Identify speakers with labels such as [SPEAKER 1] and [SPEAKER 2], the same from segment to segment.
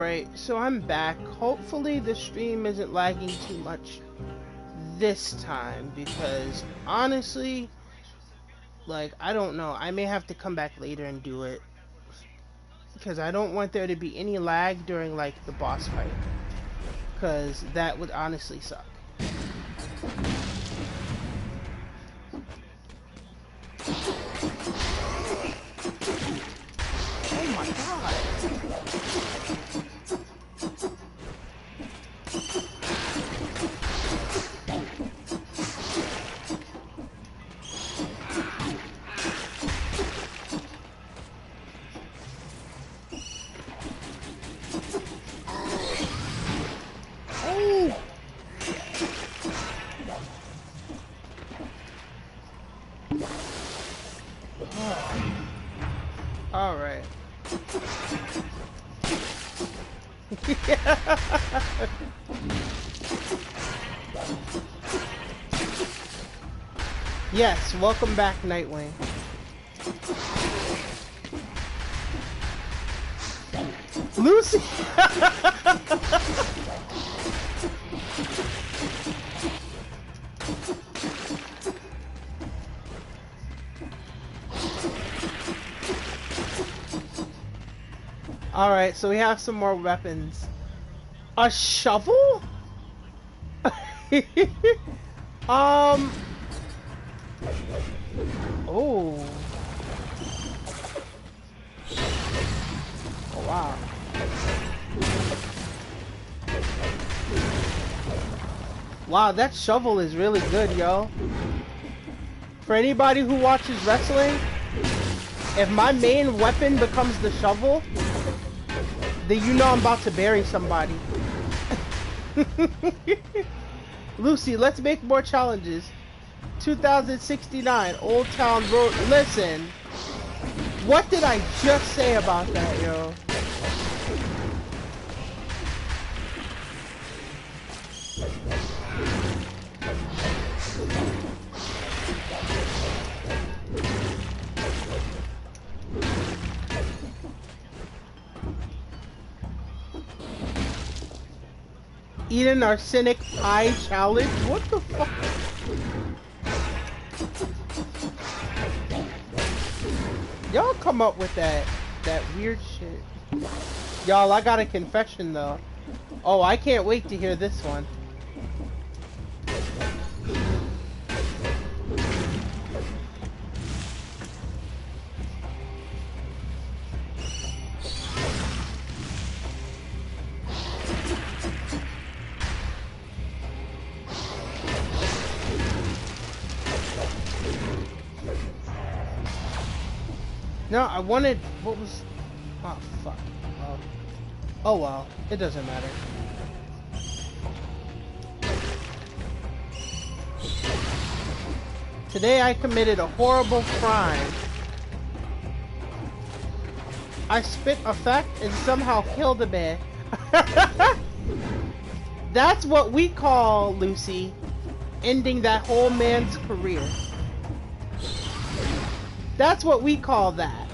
[SPEAKER 1] Right, so I'm back. Hopefully the stream isn't lagging too much this time because honestly, like, I don't know. I may have to come back later and do it because I don't want there to be any lag during like the boss fight because that would honestly suck. Oh my god. Alright. Yes, welcome back, Nightwing. Lucy! Alright, so we have some more weapons. A shovel? Oh. Oh, wow. Wow, that shovel is really good, yo. For anybody who watches wrestling, if my main weapon becomes the shovel, then you know I'm about to bury somebody. Lucy, let's make more challenges. 2069, Old Town Road. Listen, what did I just say about that, yo? Eat an arsenic pie challenge? What the fuck? Y'all come up with that weird shit. Y'all, I got a confession though. Oh, I can't wait to hear this one. No, I wanted... What was... Oh, fuck. Well, oh, well. It doesn't matter. Today I committed a horrible crime. I spit a fact and somehow killed a man. That's what we call, Lucy, ending that whole man's career. That's what we call that.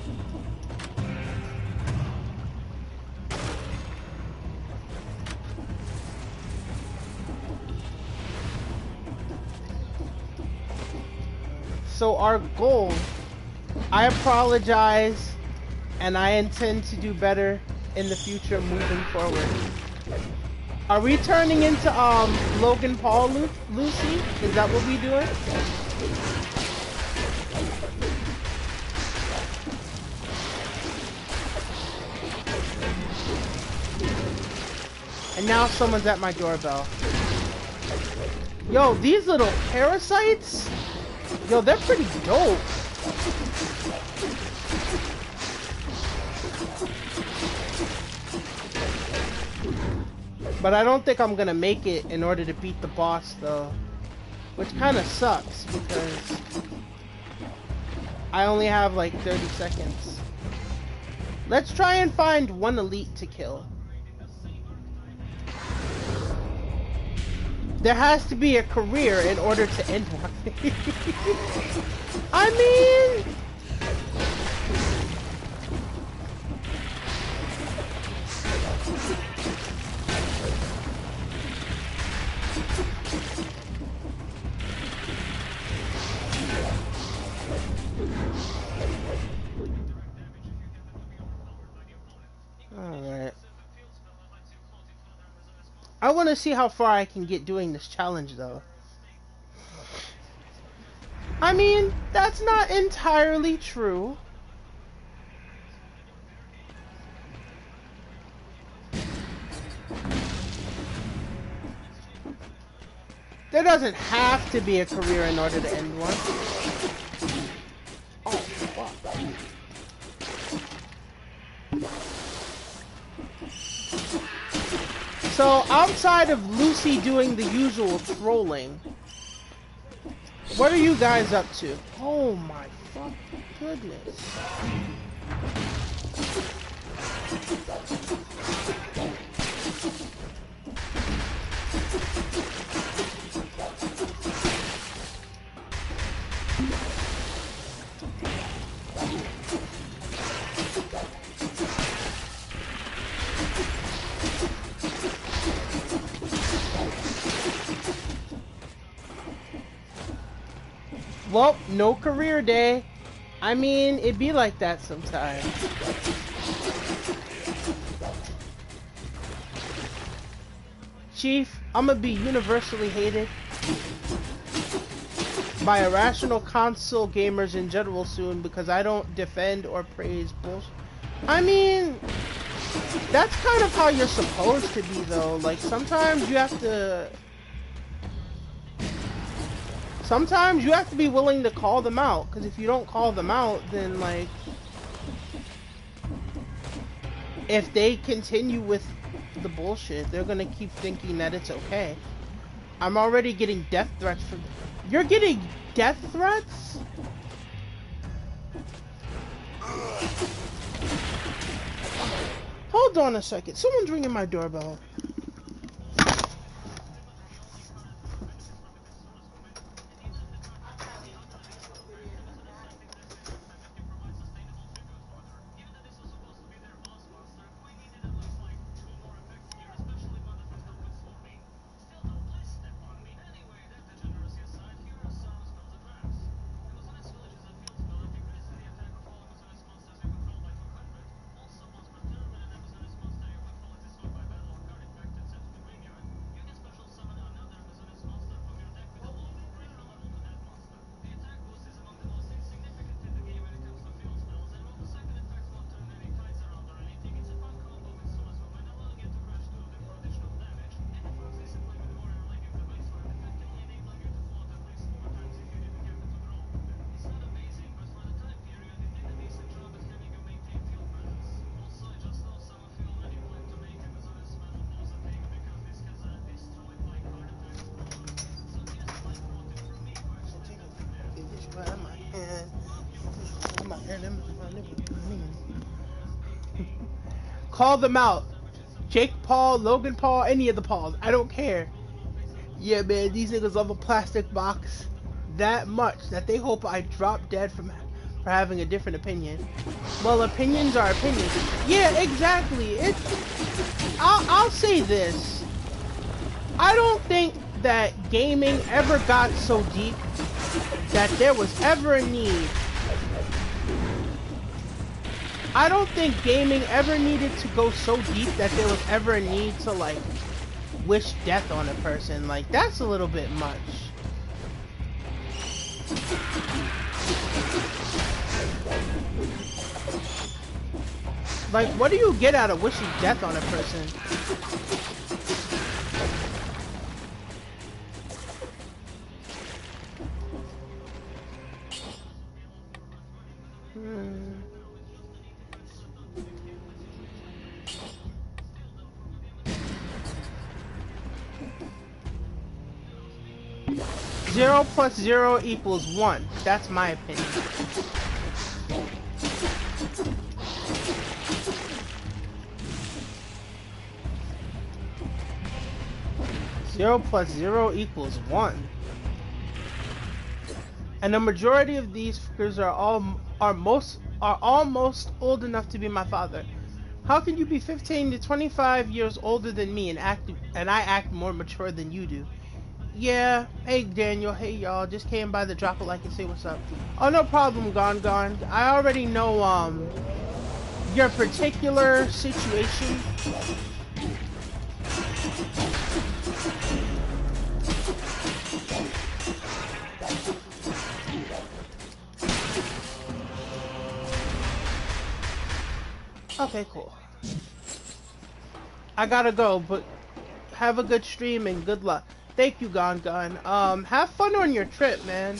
[SPEAKER 1] So our goal, I apologize, and I intend to do better in the future moving forward. Are we turning into Logan Paul, Lucy? Is that what we doing? And now someone's at my doorbell. Yo, these little parasites? Yo, they're pretty dope. But I don't think I'm gonna make it in order to beat the boss though. Which kinda sucks because I only have like 30 seconds. Let's try and find one elite to kill. There has to be a career in order to end one. I mean... I want to see how far I can get doing this challenge, though. I mean, that's not entirely true. There doesn't have to be a career in order to end one. Oh, fuck. So, outside of Lucy doing the usual trolling, what are you guys up to? Oh my fucking goodness. Well, no career day. I mean, it be like that sometimes. Chief, I'm gonna be universally hated by irrational console gamers in general soon because I don't defend or praise bullshit. I mean, that's kind of how you're supposed to be, though. Like, sometimes you have to be willing to call them out, because if you don't call them out, then, like, if they continue with the bullshit, they're gonna keep thinking that it's okay. I'm already getting death threats from... You're getting death threats? Hold on a second. Someone's ringing my doorbell. 10. Call them out. Jake Paul, Logan Paul, any of the Pauls. I don't care. Yeah, man, these niggas love a plastic box that much that they hope I drop dead for having a different opinion. Well, opinions are opinions. Yeah, exactly. I'll say this. I don't think that gaming ever got so deep that there was ever a need. I don't think gaming ever needed to go so deep that there was ever a need to, like, wish death on a person. Like, that's a little bit much. Like, what do you get out of wishing death on a person? Hmm. 0 plus 0 equals 1. That's my opinion. Zero plus 0 equals 1. And the majority of these fuckers are almost old enough to be my father. How can you be 15 to 25 years older than me and I act more mature than you do? Yeah, hey Daniel, hey y'all, just came by to drop a like and say what's up. Oh, no problem, Gone. I already know, your particular situation. Okay, cool. I gotta go, but have a good stream and good luck. Thank you, Gon Gon. Have fun on your trip, man.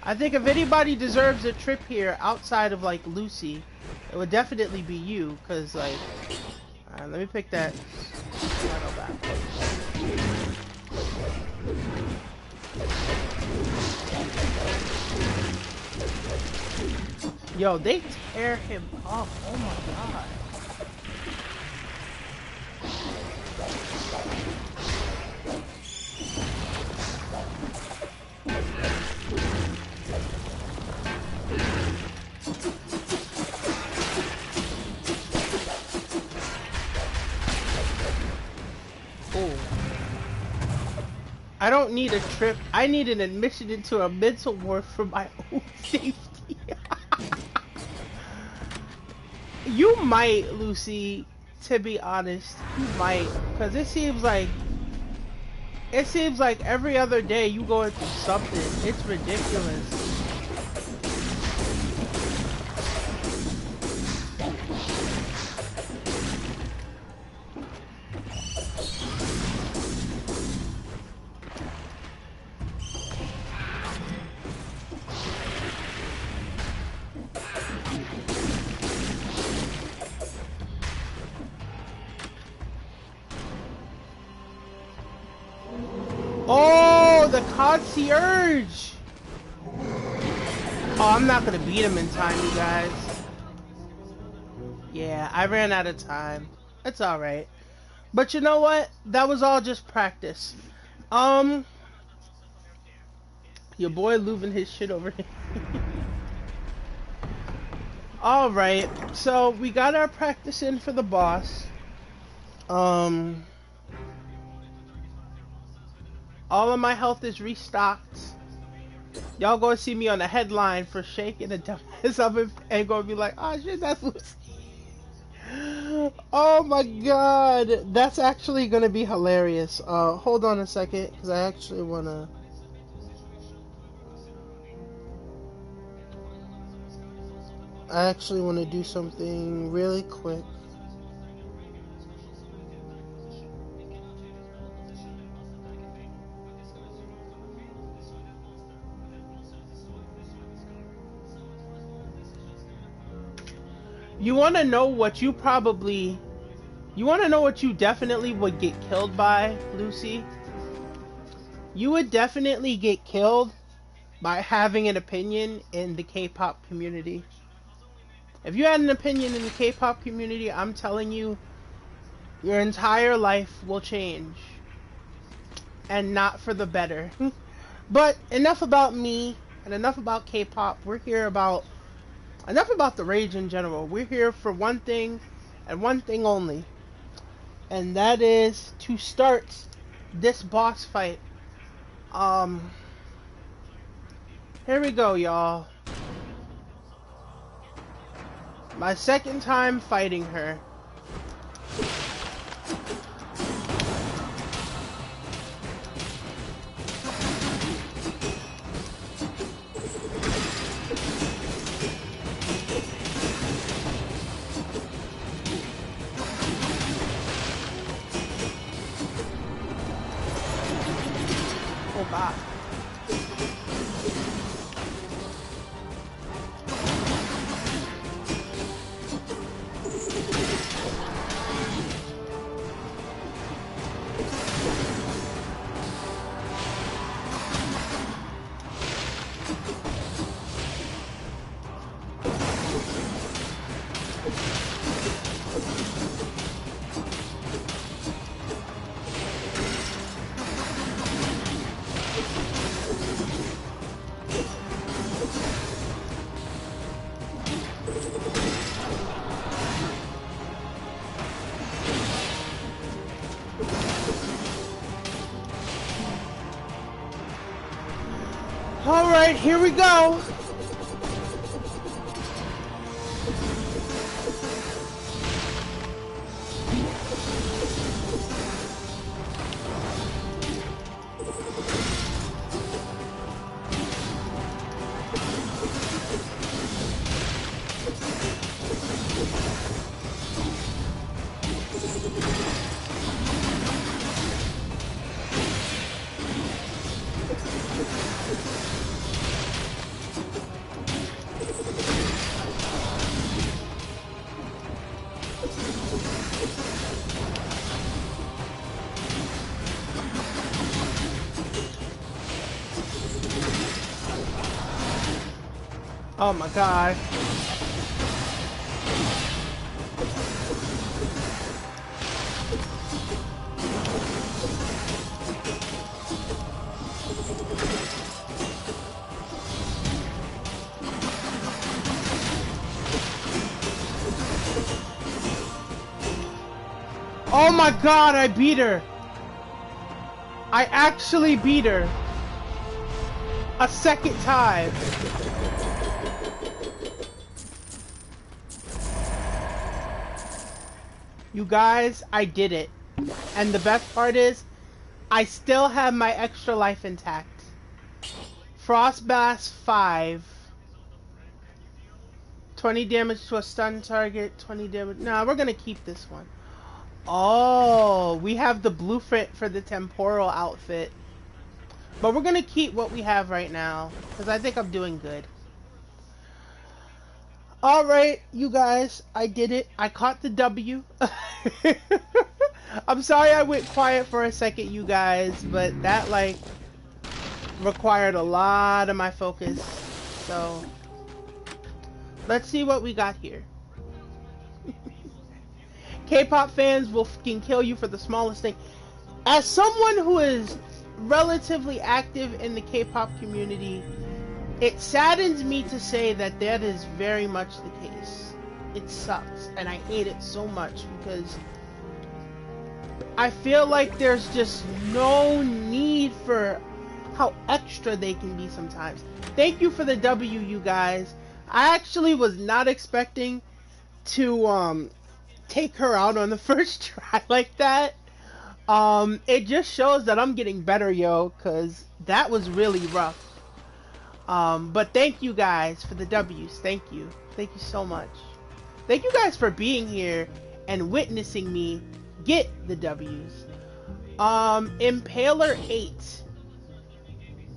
[SPEAKER 1] I think if anybody deserves a trip here outside of, like, Lucy, it would definitely be you, because, like... Alright, let me pick that shadow back. Yo, they tear him up. Oh my god. I don't need a trip. I need an admission into a mental ward for my own safety. You might, Lucy, to be honest. You might. Because it seems like every other day you going through something. It's ridiculous. Oh, the concierge! Oh, I'm not gonna beat him in time, you guys. Yeah, I ran out of time. It's alright. But you know what? That was all just practice. Your boy losing his shit over here. Alright, so we got our practice in for the boss. All of my health is restocked. Y'all gonna see me on the headline for shaking the dumbass of it and gonna be like, oh shit, that's Lucy. Oh my god, that's actually gonna be hilarious. Hold on a second, because I actually wanna... do something really quick. You wanna know what you probably... You wanna know what you definitely would get killed by, Lucy? You would definitely get killed by having an opinion in the K-pop community. If you had an opinion in the K-pop community, I'm telling you, your entire life will change. And not for the better. But enough about me, and enough about K-pop. We're here about... Enough about the rage in general. We're here for one thing, and one thing only. And that is to start this boss fight. Here we go, y'all. My second time fighting her. Oh god. Alright, here we go. Oh my god. Oh my god, I beat her! I actually beat her! A second time! You guys, I did it. And the best part is, I still have my extra life intact. Frostbass 5. 20 damage to a stun target, 20 damage... Nah, we're gonna keep this one. Oh, we have the blueprint for the temporal outfit. But we're gonna keep what we have right now, because I think I'm doing good. Alright, you guys, I did it. I caught the W. I'm sorry I went quiet for a second, you guys, but that, like, required a lot of my focus. So, let's see what we got here. K-pop fans will fucking kill you for the smallest thing. As someone who is relatively active in the K-pop community, it saddens me to say that that is very much the case. It sucks, and I hate it so much because I feel like there's just no need for how extra they can be sometimes. Thank you for the W, you guys. I actually was not expecting to take her out on the first try like that. It just shows that I'm getting better, yo, because that was really rough. But thank you guys for the W's. Thank you. Thank you so much. Thank you guys for being here and witnessing me get the W's. Impaler 8.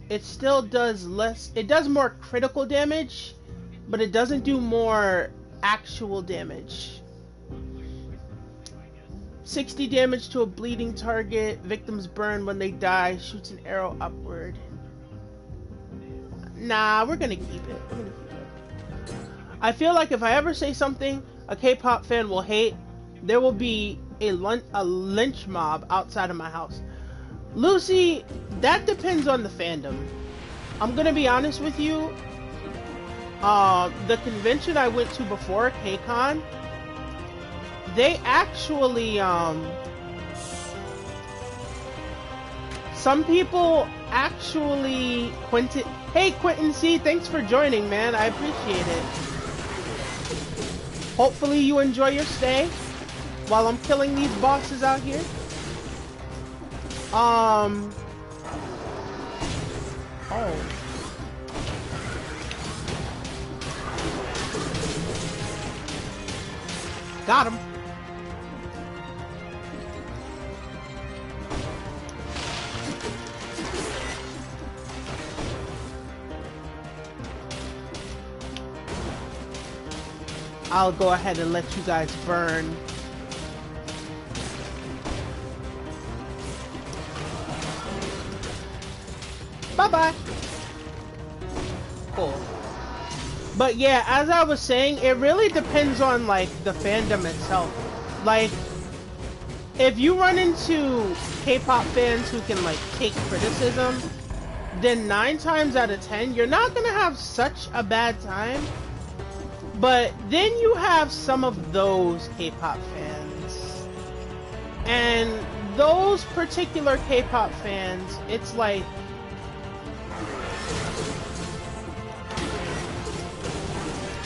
[SPEAKER 1] It still does less. It does more critical damage, but it doesn't do more actual damage. 60 damage to a bleeding target. Victims burn when they die. Shoots an arrow upward. Nah, we're gonna keep it. We're gonna keep it. I feel like if I ever say something a K-pop fan will hate, there will be a lynch mob outside of my house. Lucy, that depends on the fandom. I'm gonna be honest with you. The convention I went to before, KCON, they actually, some people actually, hey Quentin C, thanks for joining, man, I appreciate it. Hopefully you enjoy your stay while I'm killing these bosses out here. Oh. Got him. I'll go ahead and let you guys burn. Bye-bye. Cool. But yeah, as I was saying, it really depends on, like, the fandom itself. Like, if you run into K-pop fans who can, like, take criticism, then 9 times out of 10, you're not gonna have such a bad time. But then you have some of those K-pop fans. And those particular K-pop fans, it's like,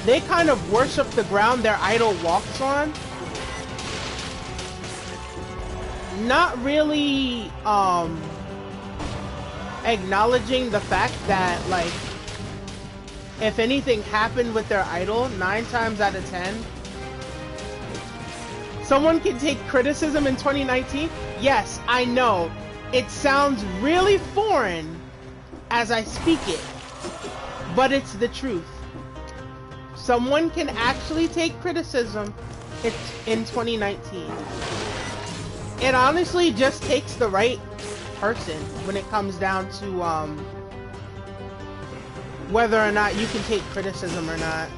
[SPEAKER 1] they kind of worship the ground their idol walks on. Not really acknowledging the fact that, like, if anything happened with their idol, 9 times out of 10, someone can take criticism in 2019. Yes, I know. It sounds really foreign as I speak it, but it's the truth. Someone can actually take criticism in 2019. It honestly just takes the right person when it comes down to whether or not you can take criticism or not.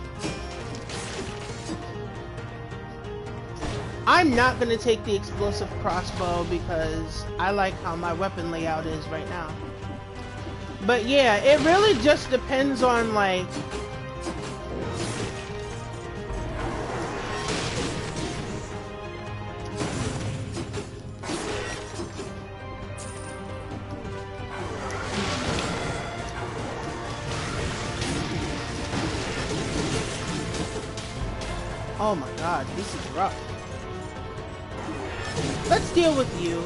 [SPEAKER 1] I'm not going to take the explosive crossbow because I like how my weapon layout is right now. But yeah, it really just depends on like... Oh my god, this is rough. Let's deal with you.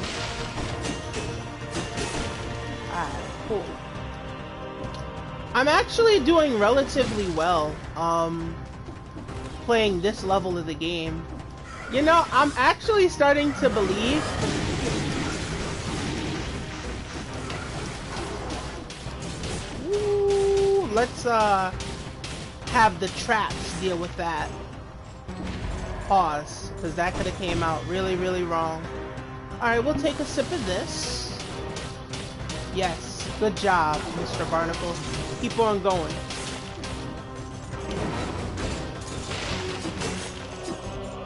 [SPEAKER 1] Alright, cool. I'm actually doing relatively well, playing this level of the game. You know, I'm actually starting to believe Ooh, let's have the traps deal with that. Pause, because that could have came out really, really wrong. Alright, we'll take a sip of this. Yes, good job, Mr. Barnacle. Keep on going.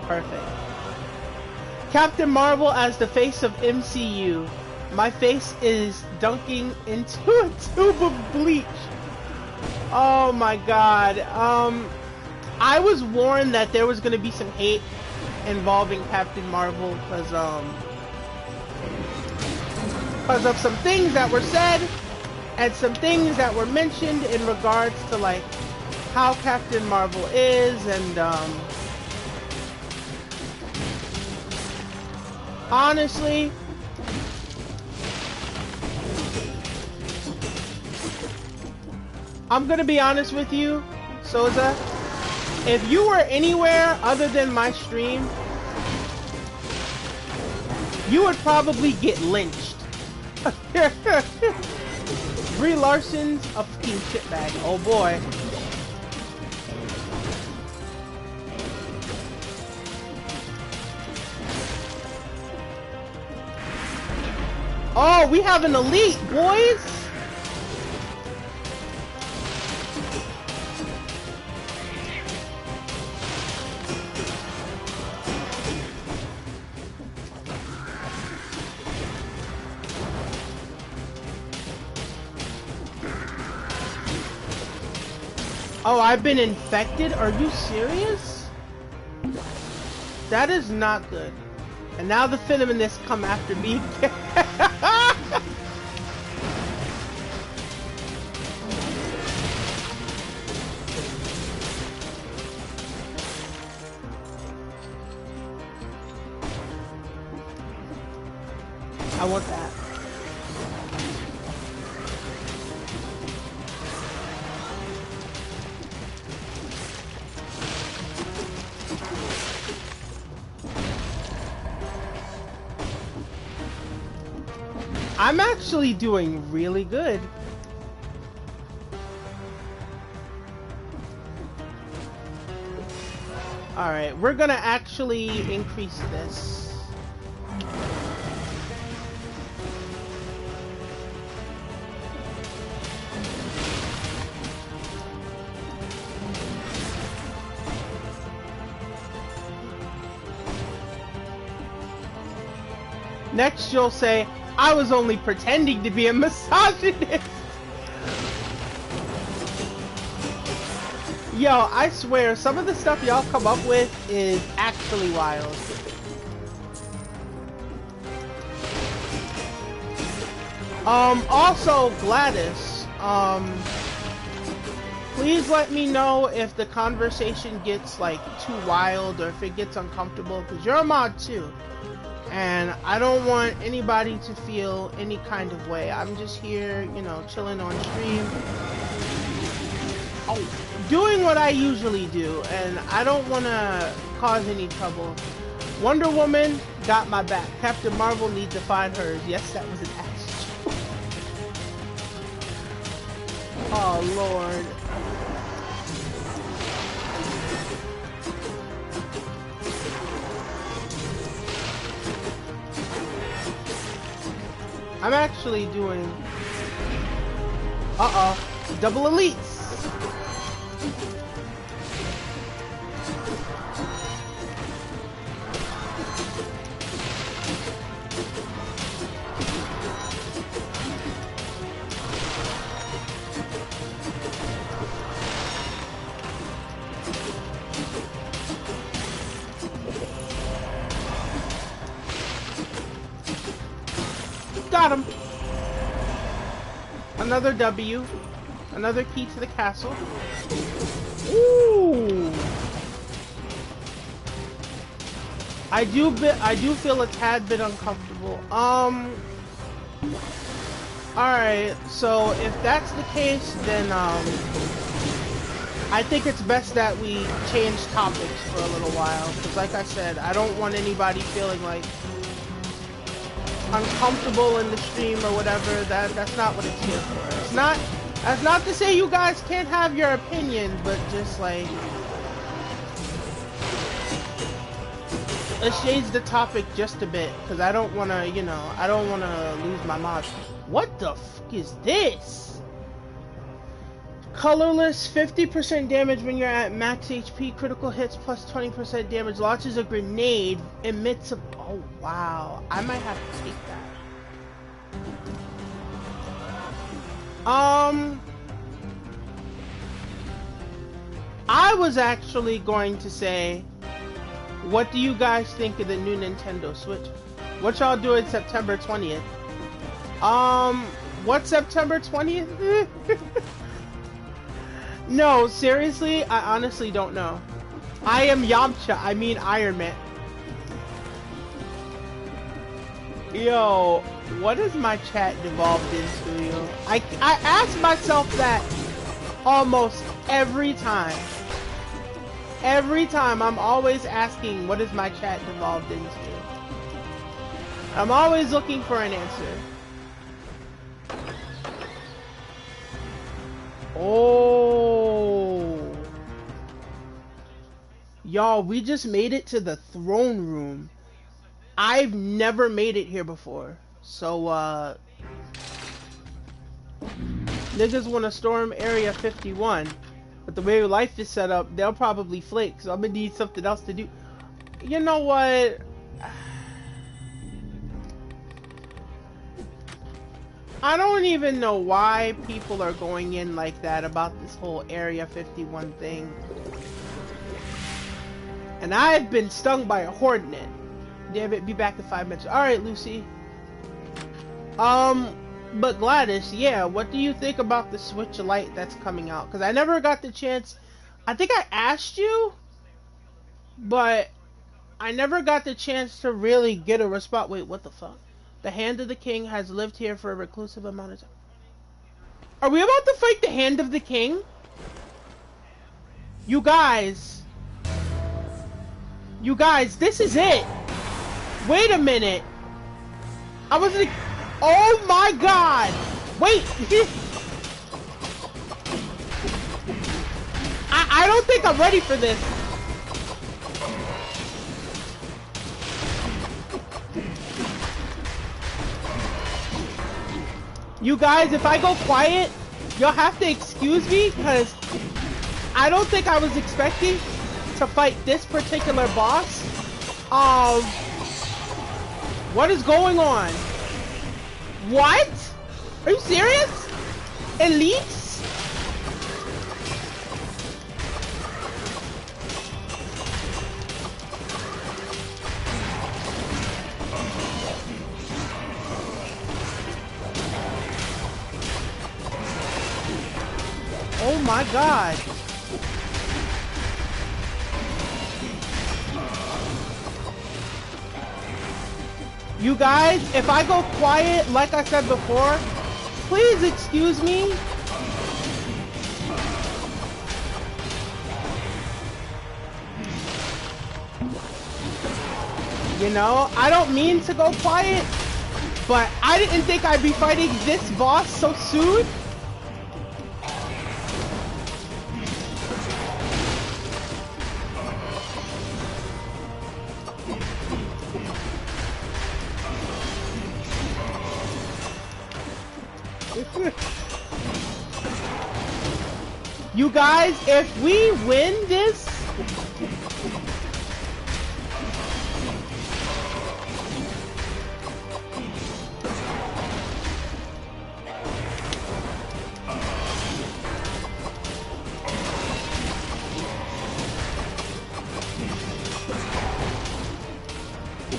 [SPEAKER 1] Perfect. Captain Marvel as the face of MCU. My face is dunking into a tube of bleach. Oh my god. I was warned that there was going to be some hate involving Captain Marvel because of some things that were said and some things that were mentioned in regards to like how Captain Marvel is, and honestly, I'm gonna be honest with you, Souza. If you were anywhere other than my stream, you would probably get lynched. Brie Larson's a fucking shitbag. Oh boy. Oh, we have an elite, boys! Oh, I've been infected? Are you serious? That is not good. And now the Feminists come after me again. I want that. I'm actually doing really good. Alright, we're gonna actually increase this. Next you'll say, I was only pretending to be a misogynist. Yo, I swear, some of the stuff y'all come up with is actually wild. Also, Gladys, please let me know if the conversation gets, like, too wild or if it gets uncomfortable, because you're a mod, too. And I don't want anybody to feel any kind of way. I'm just here, you know, chilling on stream. Oh, doing what I usually do, and I don't want to cause any trouble. Wonder Woman got my back. Captain Marvel needs to find hers. Yes, that was an ass. Oh, Lord. I'm actually doing... Uh-oh. Double elites! got him. Another W. Another key to the castle. Ooh. I do feel a tad bit uncomfortable. Alright, so if that's the case, then I think it's best that we change topics for a little while, because like I said, I don't want anybody feeling like uncomfortable in the stream or whatever. That's not what it's here for. That's not to say you guys can't have your opinion, but just like, let's change the topic just a bit, because I don't want to, you know, I don't want to lose my mod. What the fuck is this? Colorless, 50% damage when you're at max HP, critical hits plus 20% damage, launches a grenade, emits a... Oh, wow. I might have to take that. I was actually going to say, what do you guys think of the new Nintendo Switch? What y'all doing September 20th? What's September 20th? No, seriously, I honestly don't know. I am Yamcha, I mean Iron Man. Yo, what is my chat devolved into, yo? I ask myself that almost every time. Every time, I'm always asking, what is my chat devolved into? I'm always looking for an answer. Oh. Y'all, we just made it to the throne room. I've never made it here before. So, niggas want to storm Area 51. But the way life is set up, they'll probably flake. So I'm gonna need something else to do. You know what? I don't even know why people are going in like that about this whole Area 51 thing. And I've been stung by a hornet. Damn it, be back in 5 minutes. Alright, Lucy. But Gladys, yeah, what do you think about the Switch Lite that's coming out? Because I never got the chance. I think I asked you, but I never got the chance to really get a response. Wait, what the fuck? The Hand of the King has lived here for a reclusive amount of time. Are we about to fight the Hand of the King? You guys, this is it. Wait a minute. I wasn't... Oh my god! Wait! I don't think I'm ready for this. You guys, if I go quiet, you'll have to excuse me, because I don't think I was expecting to fight this particular boss. What is going on? What? Are you serious? Elites? Oh my god. You guys, if I go quiet, like I said before, please excuse me. You know, I don't mean to go quiet, but I didn't think I'd be fighting this boss so soon. You guys, if we win this,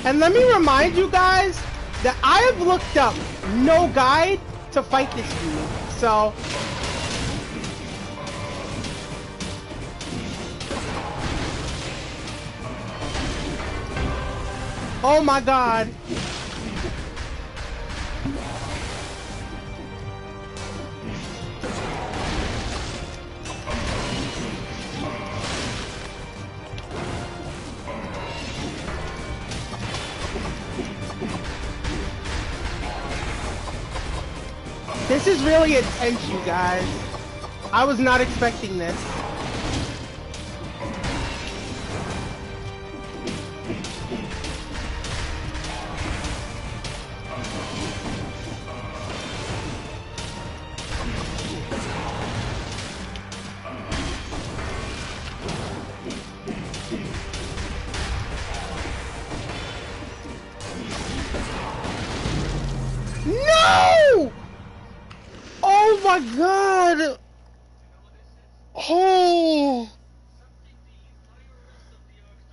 [SPEAKER 1] and let me remind you guys that I have looked up no guide to fight this dude. So oh my god. This is really intense, you guys. I was not expecting this. No! Oh my god! Oh!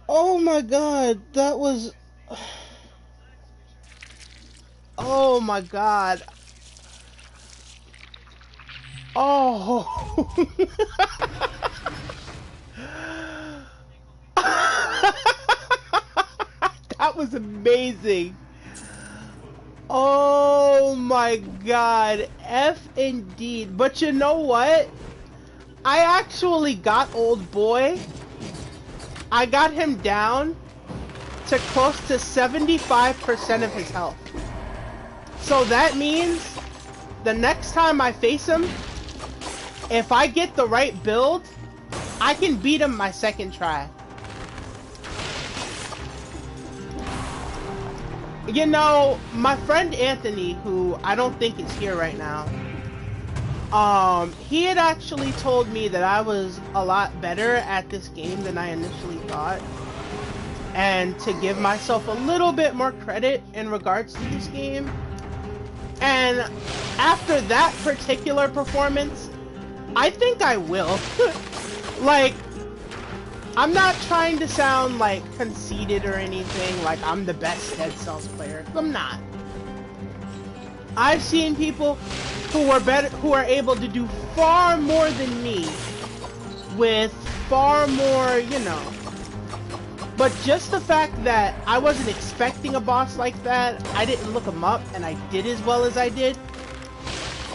[SPEAKER 1] Oh my god, that was... Oh my god. Oh! That was amazing. Oh my god, F indeed. But you know what? I actually got old boy. I got him down to close to 75% of his health. So that means the next time I face him, if I get the right build, I can beat him my second try. You know, my friend Anthony, who I don't think is here right now, he had actually told me that I was a lot better at this game than I initially thought. And to give myself a little bit more credit in regards to this game. And after that particular performance, I think I will. Like, I'm not trying to sound like conceited or anything, like I'm the best Dead Cells player. I'm not. I've seen people who are able to do far more than me with far more, you know. But just the fact that I wasn't expecting a boss like that, I didn't look him up, and I did as well as I did,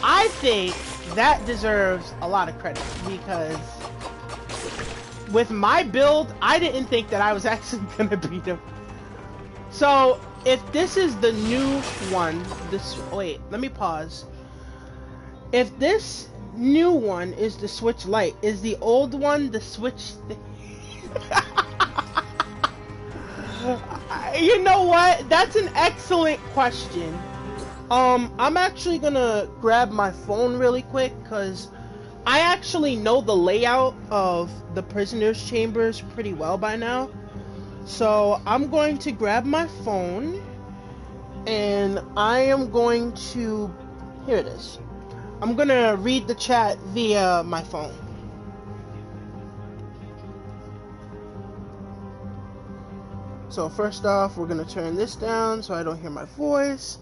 [SPEAKER 1] I think that deserves a lot of credit, because with my build, I didn't think that I was actually gonna beat him. So, if this is the new one, wait, let me pause. If this new one is the Switch Lite, is the old one the Switch... You know what? That's an excellent question. I'm actually gonna grab my phone really quick, because I actually know the layout of the prisoners' chambers pretty well by now. So I'm going to grab my phone, and I am going to... Here it is. I'm gonna read the chat via my phone. So first off, we're gonna turn this down so I don't hear my voice.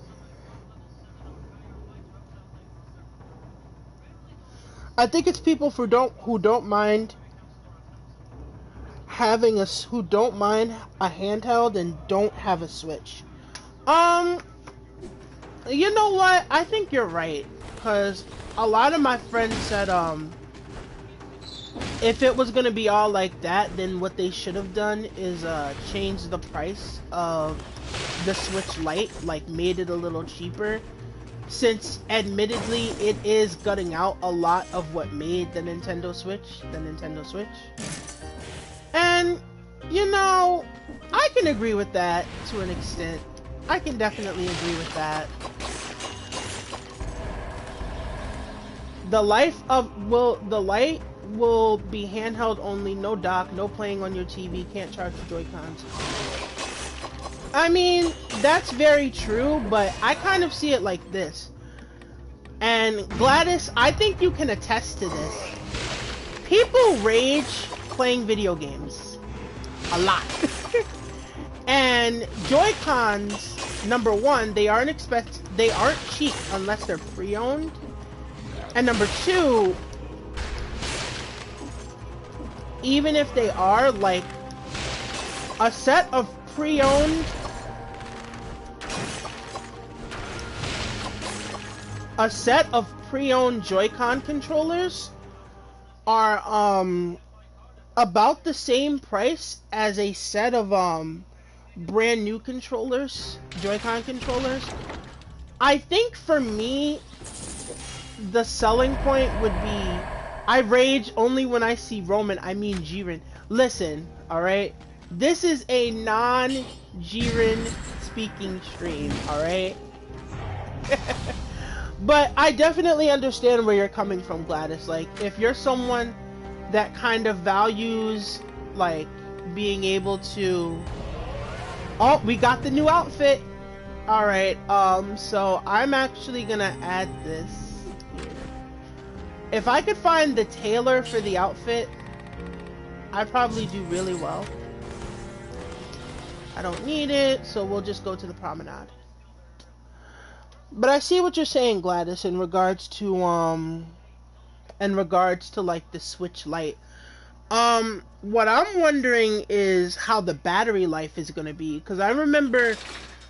[SPEAKER 1] I think it's people who don't mind having a handheld and don't have a Switch. You know what? I think you're right, because a lot of my friends said if it was gonna be all like that, then what they should have done is change the price of the Switch Lite, like made it a little cheaper. Since, admittedly, it is gutting out a lot of what made the Nintendo Switch. And, you know, I can agree with that to an extent. I can definitely agree with that. The Lite will be handheld only, no dock, no playing on your TV, can't charge the Joy-Cons. I mean, that's very true, but I kind of see it like this. And Gladys, I think you can attest to this. People rage playing video games. A lot. And Joy-Cons, number one, they aren't they aren't cheap unless they're pre-owned. And number two, even if they are, like, a set of pre-owned Joy-Con controllers are about the same price as a set of brand new controllers, Joy-Con controllers. I think for me, the selling point would be, I rage only when I see Roman, I mean Jiren. Listen, alright? This is a non-Jiren speaking stream, alright? But I definitely understand where you're coming from, Gladys. Like, if you're someone that kind of values, like, being able to... Oh, we got the new outfit! Alright, so I'm actually gonna add this here. If I could find the tailor for the outfit, I'd probably do really well. I don't need it, so we'll just go to the promenade. But I see what you're saying, Gladys, in regards to like the Switch Lite. What I'm wondering is how the battery life is gonna be, because I remember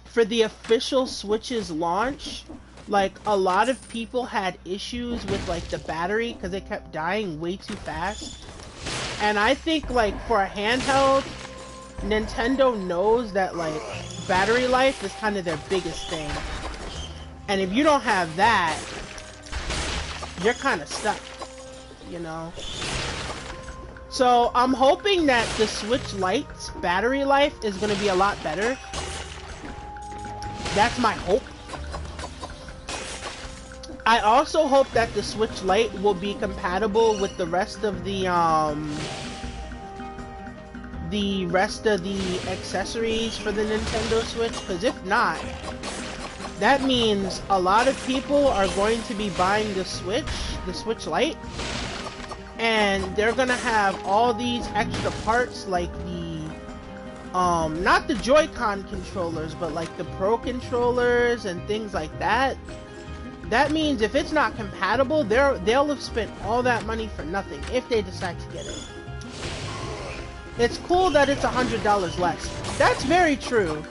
[SPEAKER 1] for the official Switch's launch, like, a lot of people had issues with, like, the battery because it kept dying way too fast. And I think, like, for a handheld, Nintendo knows that, like, battery life is kind of their biggest thing. And if you don't have that, you're kind of stuck, you know? So I'm hoping that the Switch Lite's battery life is going to be a lot better. That's my hope. I also hope that the Switch Lite will be compatible with the rest of the accessories for the Nintendo Switch, because if not, that means a lot of people are going to be buying the Switch Lite, and they're gonna have all these extra parts like the not the Joy-Con controllers, but like the Pro controllers and things like that. That means if it's not compatible, they'll have spent all that money for nothing if they decide to get it. It's cool that it's $100 less. That's very true.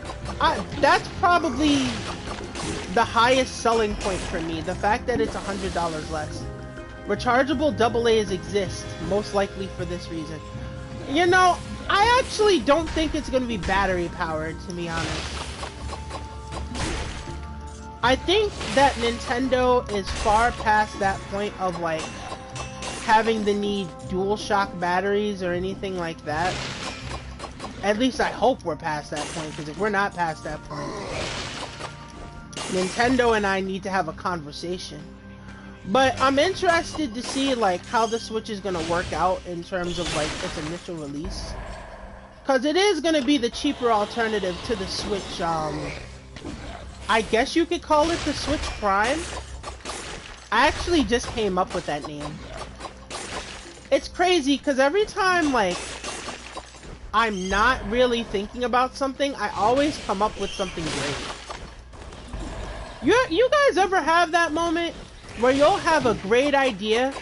[SPEAKER 1] That's probably the highest selling point for me, the fact that it's $100 less. Rechargeable AA's exist, most likely for this reason. You know, I actually don't think it's going to be battery powered, to be honest. I think that Nintendo is far past that point of, like, having the need DualShock batteries or anything like that. At least I hope we're past that point, because if we're not past that point, Nintendo and I need to have a conversation. But I'm interested to see, like, how the Switch is going to work out in terms of, like, its initial release. Because it is going to be the cheaper alternative to the Switch, I guess you could call it the Switch Prime. I actually just came up with that name. It's crazy, because every time, like, I'm not really thinking about something, I always come up with something great. You guys ever have that moment where you'll have a great idea,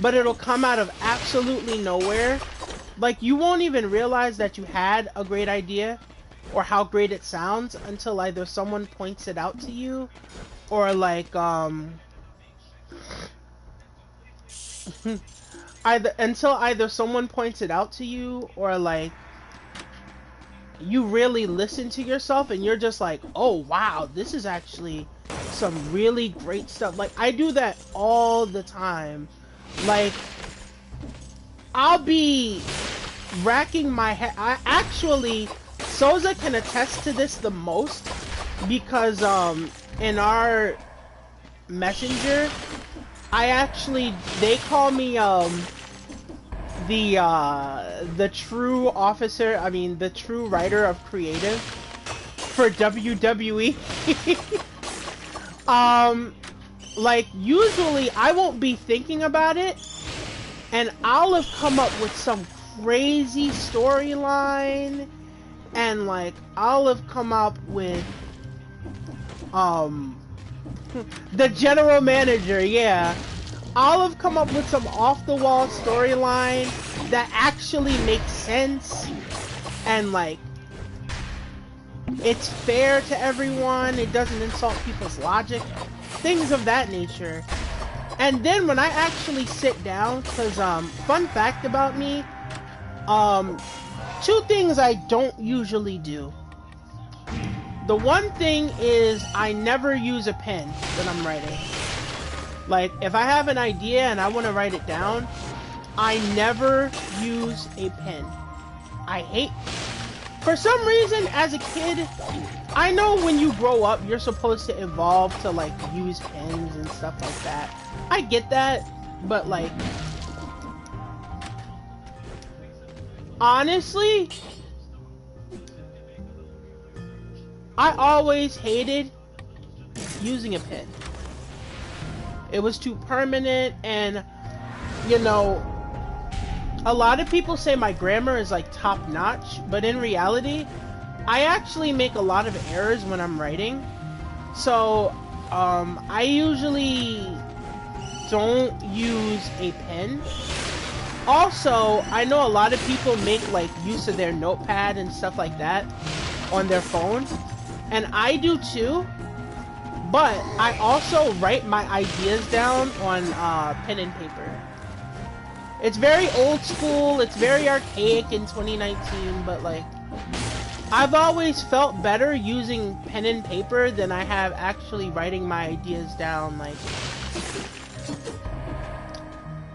[SPEAKER 1] but it'll come out of absolutely nowhere? Like, you won't even realize that you had a great idea or how great it sounds until either someone points it out to you, or like either someone points it out to you, or like you really listen to yourself and you're just like, oh wow, this is actually some really great stuff. Like, I do that all the time. Like, I'll be racking my head. Souza can attest to this the most, because in our messenger, they call me the true officer, the true writer of creative for WWE. Like, usually I won't be thinking about it, and I'll have come up with some crazy storyline, and like I'll have come up with um, the general manager, yeah. I'll have come up with some off-the-wall storyline that actually makes sense and like it's fair to everyone, it doesn't insult people's logic, things of that nature. And then when I actually sit down, cause fun fact about me, two things I don't usually do. The one thing is I never use a pen when I'm writing. Like, if I have an idea and I want to write it down, I never use a pen. I hate... For some reason, as a kid, I know when you grow up, you're supposed to evolve to, like, use pens and stuff like that. I get that, but, like... Honestly... I always hated using a pen. It was too permanent, and, you know, a lot of people say my grammar is like top notch, but in reality, I actually make a lot of errors when I'm writing. So, I usually don't use a pen. Also, I know a lot of people make like use of their notepad and stuff like that on their phone, and I do too. But I also write my ideas down on pen and paper. It's very old school, it's very archaic in 2019, but like, I've always felt better using pen and paper than I have actually writing my ideas down, like,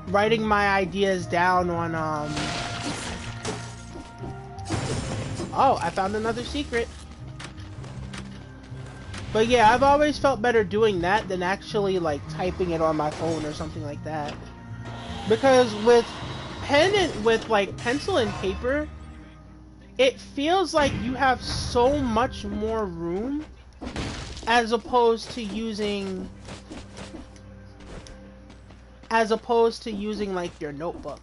[SPEAKER 1] writing my ideas down on, oh, I found another secret. But yeah, I've always felt better doing that than actually like typing it on my phone or something like that. Because with pen and with like pencil and paper, it feels like you have so much more room as opposed to using like your notebook.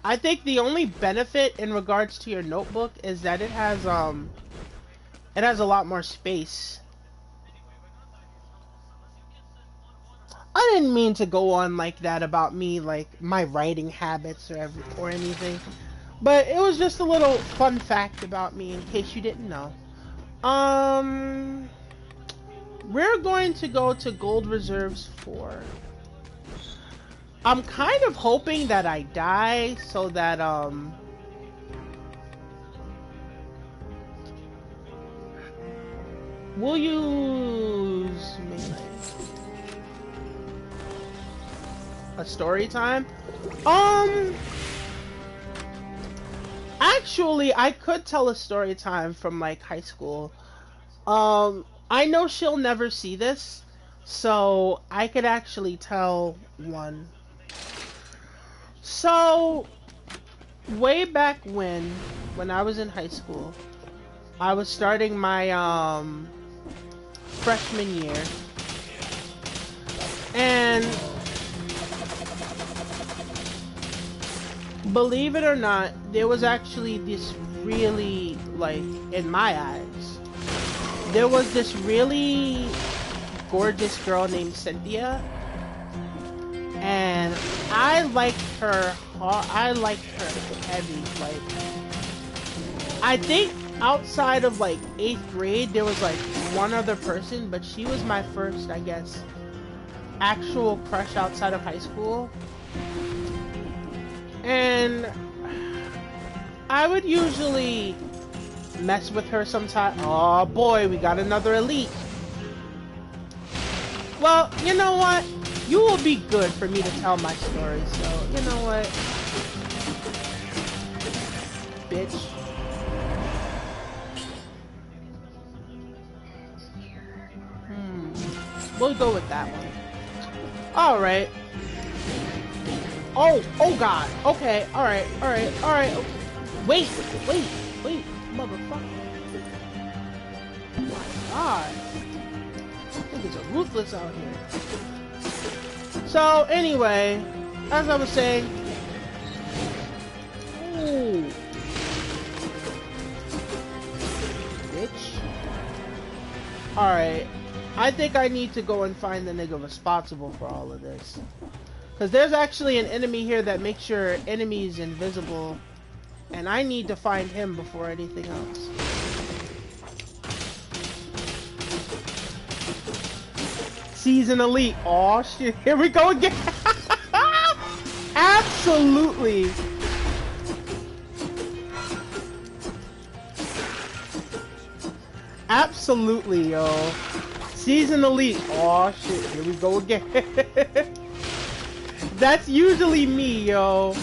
[SPEAKER 1] I think the only benefit in regards to your notebook is that it has a lot more space. I didn't mean to go on like that about me, like my writing habits or anything, but it was just a little fun fact about me in case you didn't know. We're going to go to Gold Reserves 4. I'm kind of hoping that I die so that we'll use melee. A story time? Actually, I could tell a story time from like high school. I know she'll never see this, so I could actually tell one. So, way back when I was in high school, I was starting my freshman year, and believe it or not, there was actually this really, like, in my eyes, there was this really gorgeous girl named Cynthia, and I liked her heavy. Like, I think outside of like 8th grade there was like one other person, but she was my first, I guess, actual crush outside of high school. And I would usually mess with her sometime. Oh boy, we got another elite. Well, you know what? You will be good for me to tell my story, so you know what? Bitch. We'll go with that one. Alright. Oh god. Okay, alright. Okay. Wait, motherfucker. Oh my god. Niggas are ruthless out here. So, anyway, as I was saying... Ooh. Bitch. Alright. I think I need to go and find the nigga responsible for all of this. Because there's actually an enemy here that makes your enemies invisible. And I need to find him before anything else. Season Elite. Aw, shit. Here we go again. Absolutely. Absolutely, yo. Season Elite. Aw, shit. Here we go again. That's usually me, yo.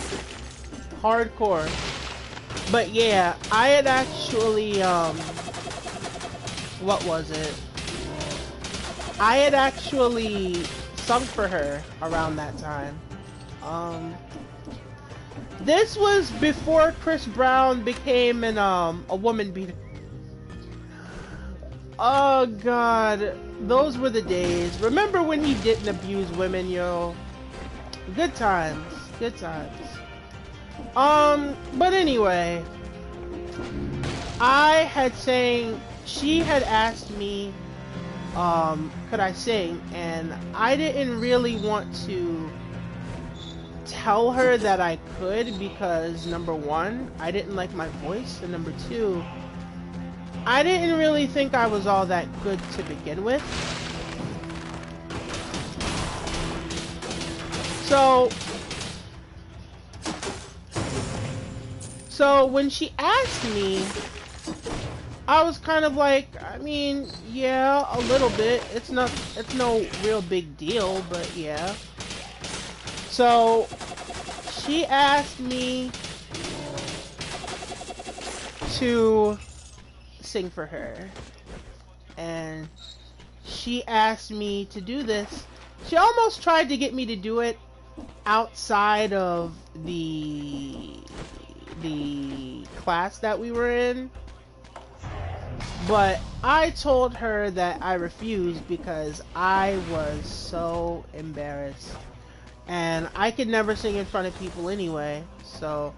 [SPEAKER 1] Hardcore. But yeah, I had actually, what was it? I had actually sung for her around that time. This was before Chris Brown became an, a woman beater. Oh god, those were the days. Remember when he didn't abuse women, yo? Good times, good times. But anyway, I had saying, she had asked me, could I sing? And I didn't really want to tell her that I could because number one, I didn't like my voice, and number two, I didn't really think I was all that good to begin with. So when she asked me, I was kind of like, I mean, yeah, a little bit. It's no real big deal, but yeah. So she asked me to sing for her, and she asked me to do this. She almost tried to get me to do it outside of the class that we were in, but I told her that I refused because I was so embarrassed, and I could never sing in front of people anyway. So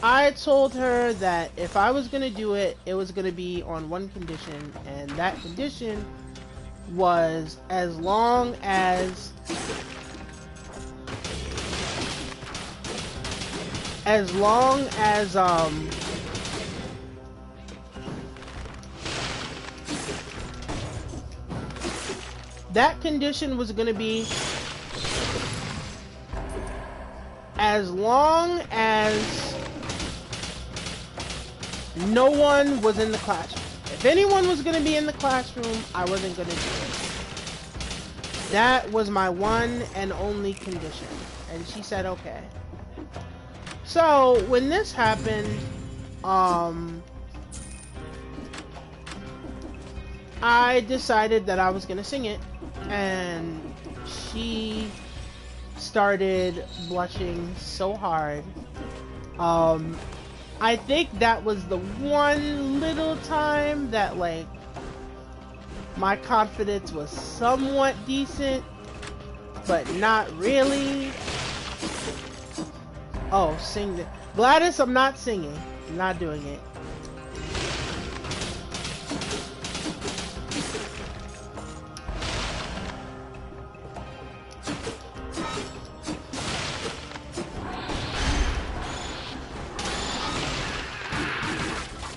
[SPEAKER 1] I told her that if I was gonna do it, it was gonna be on one condition, and that condition was as long as that condition was gonna be as long as no one was in the classroom. If anyone was gonna be in the classroom, I wasn't gonna do it. That was my one and only condition. And she said, okay. So, when this happened, I decided that I was gonna sing it, and she started blushing so hard. I think that was the one little time that, like, my confidence was somewhat decent, but not really. Oh, sing it. Gladys, I'm not singing. I'm not doing it.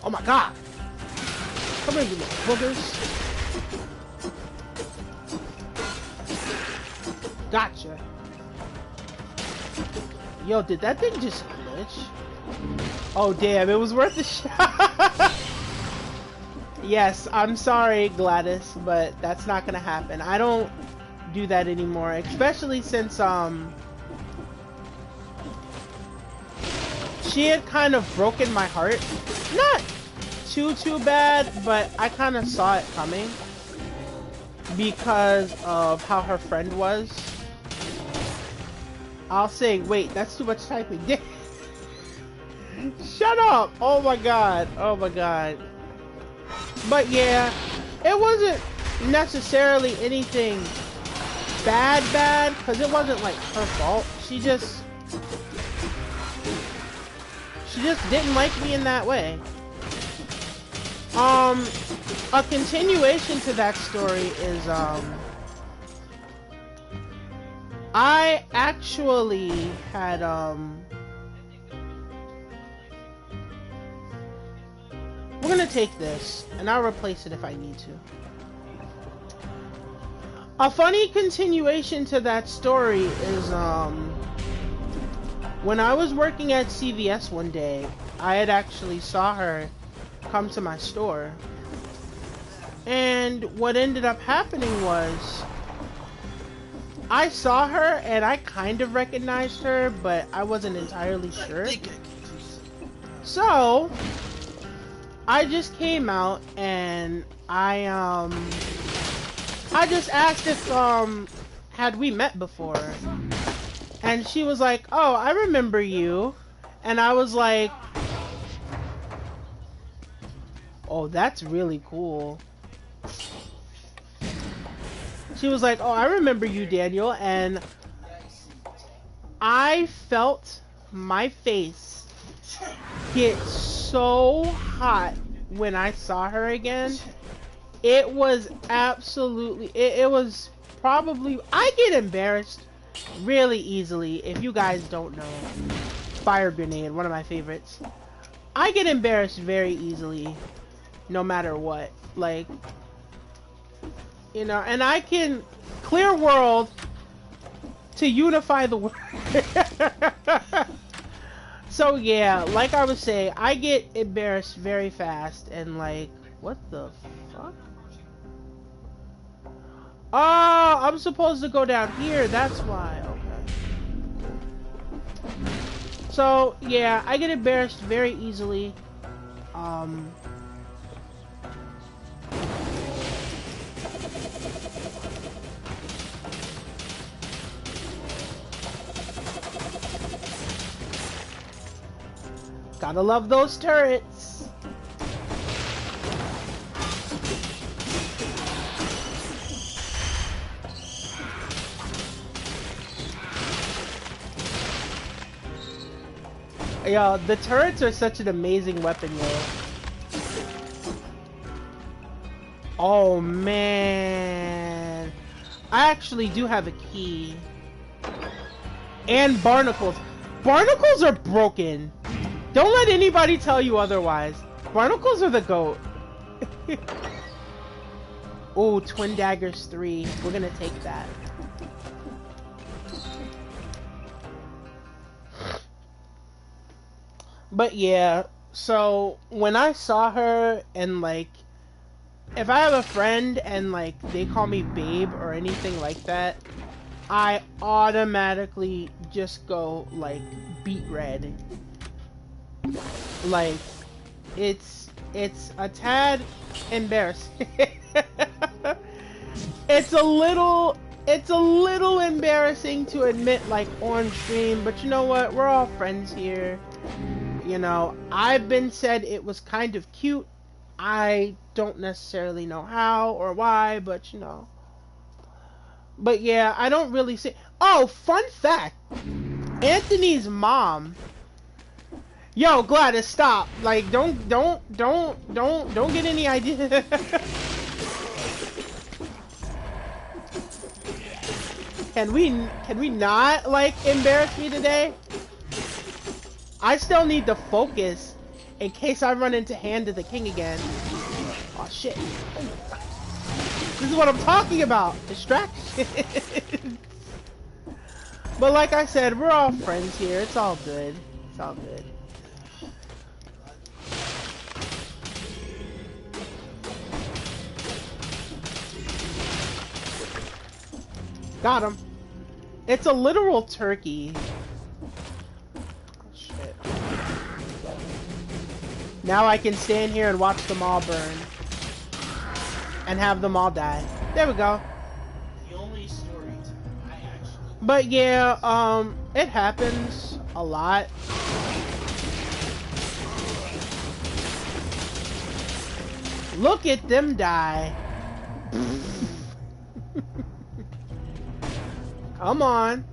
[SPEAKER 1] Oh my god! Come here, you little boogers. Gotcha. Yo, did that thing just glitch? Oh damn, it was worth a shot. Yes, I'm sorry, Gladys, but that's not gonna happen. I don't do that anymore, especially since she had kind of broken my heart. Not too bad, but I kind of saw it coming because of how her friend was. I'll say, wait, that's too much typing. Shut up! Oh my god, oh my god. But yeah, it wasn't necessarily anything bad, because it wasn't like her fault. She just didn't like me in that way. Um, a continuation to that story is, I actually had, we're gonna take this, and I'll replace it if I need to. A funny continuation to that story is, when I was working at CVS one day, I had actually saw her come to my store. And what ended up happening was, I saw her and I kind of recognized her, but I wasn't entirely sure. So, I just came out and I just asked if, had we met before? And she was like, oh, I remember you. And I was like, oh, that's really cool. She was like, oh, I remember you, Daniel. And I felt my face get so hot when I saw her again. It was absolutely, it was probably, I get embarrassed really easily. If you guys don't know, Fire Grenade, one of my favorites. I get embarrassed very easily, no matter what. Like, you know, and I can clear world to unify the world. So yeah, like I was saying, I get embarrassed very fast, and like, what the fuck? Oh, I'm supposed to go down here, that's why. Okay. So, yeah, I get embarrassed very easily. Gotta love those turrets. Yo, the turrets are such an amazing weapon, yo. Oh, man. I actually do have a key. And barnacles. Barnacles are broken. Don't let anybody tell you otherwise. Barnacles are the GOAT. Oh, Twin Daggers 3. We're gonna take that. But yeah, so when I saw her and like, if I have a friend and like they call me babe or anything like that, I automatically just go like beet red. Like, it's a tad embarrassing. It's a little embarrassing to admit, like, on stream, but you know what? We're all friends here. You know, I've been said it was kind of cute. I don't necessarily know how or why, but you know. But yeah, I don't really see. Oh, fun fact. Anthony's mom. Yo, Gladys, stop. Like, don't get any idea. Can we not, like, embarrass me today? I still need to focus in case I run into Hand of the King again. Oh shit. This is what I'm talking about. Distraction. But like I said, we're all friends here. It's all good. It's all good. Got him. It's a literal turkey. Now I can stand here and watch them all burn. And have them all die. There we go.
[SPEAKER 2] The only story I actually...
[SPEAKER 1] But yeah, it happens a lot. Look at them die. Come on.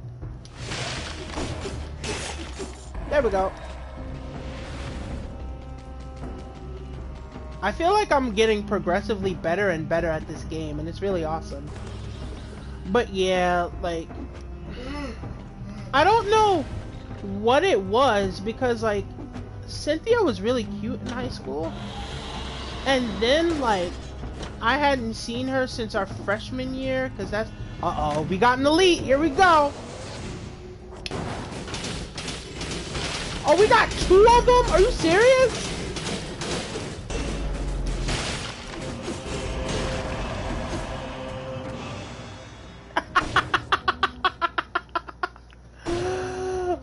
[SPEAKER 1] There we go. I feel like I'm getting progressively better and better at this game, and it's really awesome. But yeah, like, I don't know what it was, because like Cynthia was really cute in high school, and then like I hadn't seen her since our freshman year, because that's we got an elite. Here we go. Oh, we got 2 of them? Are you serious?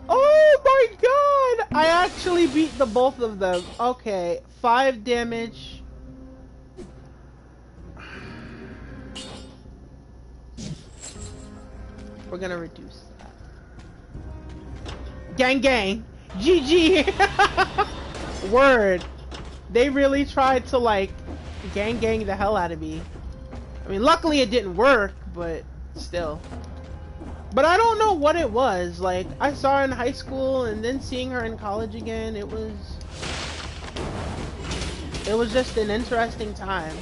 [SPEAKER 1] Oh my god! I actually beat the both of them. Okay, 5 damage. We're gonna reduce that. Gang gang! GG! Word. They really tried to like gang the hell out of me. I mean, luckily it didn't work, but still. But I don't know what it was. Like, I saw her in high school, and then seeing her in college again, it was just an interesting time.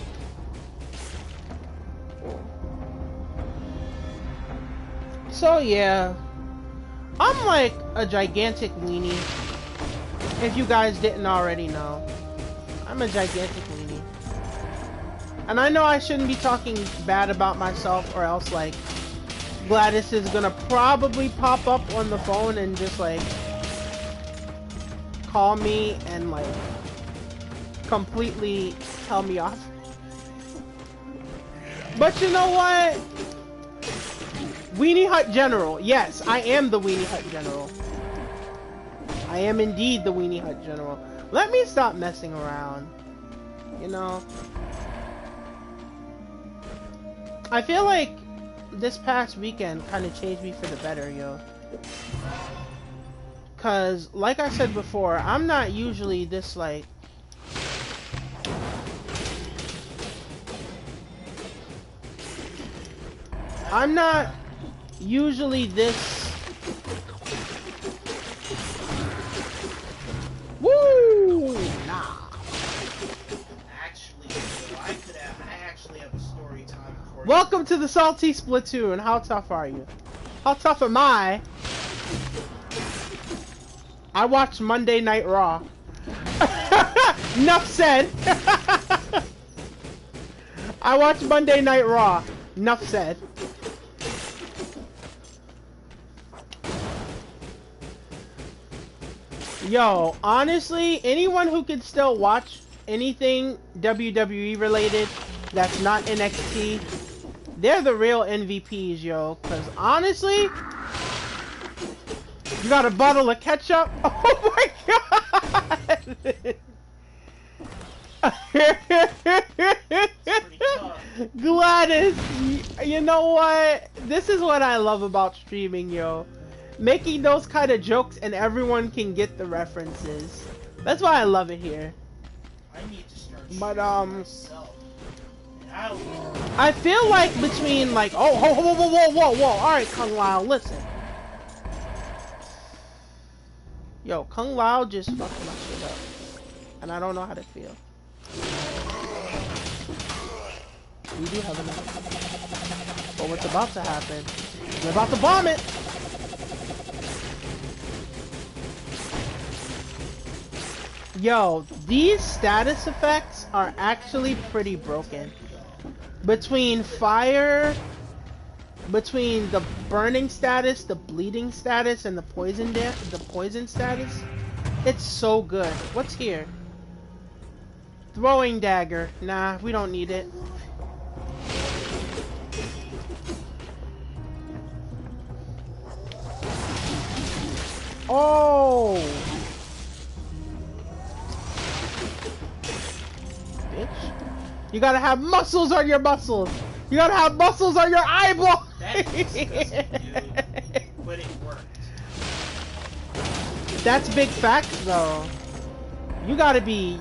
[SPEAKER 1] So yeah, I'm like a gigantic weenie. If you guys didn't already know, I'm a gigantic weenie. And I know I shouldn't be talking bad about myself, or else like Gladys is gonna probably pop up on the phone and just like call me and like completely tell me off. But you know what? Weenie Hut General. Yes, I am the Weenie Hut General. I am indeed the Weenie Hut General. Let me stop messing around. You know? I feel like this past weekend kind of changed me for the better, yo. Cause, like I said before, I'm not usually this, like... I'm not usually this... Woo! Nah.
[SPEAKER 2] Actually, I actually have a story time for you.
[SPEAKER 1] Welcome to the Salty Splatoon. How tough are you? How tough am I? I watched Monday Night Raw. Enough said. I watched Monday Night Raw. Enough said. Yo, honestly, anyone who can still watch anything WWE related that's not NXT, they're the real MVPs, yo. Cause honestly, you got a bottle of ketchup? Oh my god! Gladys, you know what? This is what I love about streaming, yo. Making those kind of jokes and everyone can get the references. That's why I love it here.
[SPEAKER 2] I need to start
[SPEAKER 1] But
[SPEAKER 2] myself.
[SPEAKER 1] I feel like between like whoa, alright Kung Lao, listen. Yo, Kung Lao just fucked my shit up. And I don't know how to feel. We do have enough. But what's about to happen? We're about to bomb it! Yo, these status effects are actually pretty broken. Between fire, between the burning status, the bleeding status, and the poison status, it's so good. What's here? Throwing dagger. Nah, we don't need it. Oh! Bitch. You gotta have muscles on your muscles! You gotta have muscles on your eyeball!
[SPEAKER 2] That is disgusting, dude. But it worked.
[SPEAKER 1] That's big facts, though. You gotta be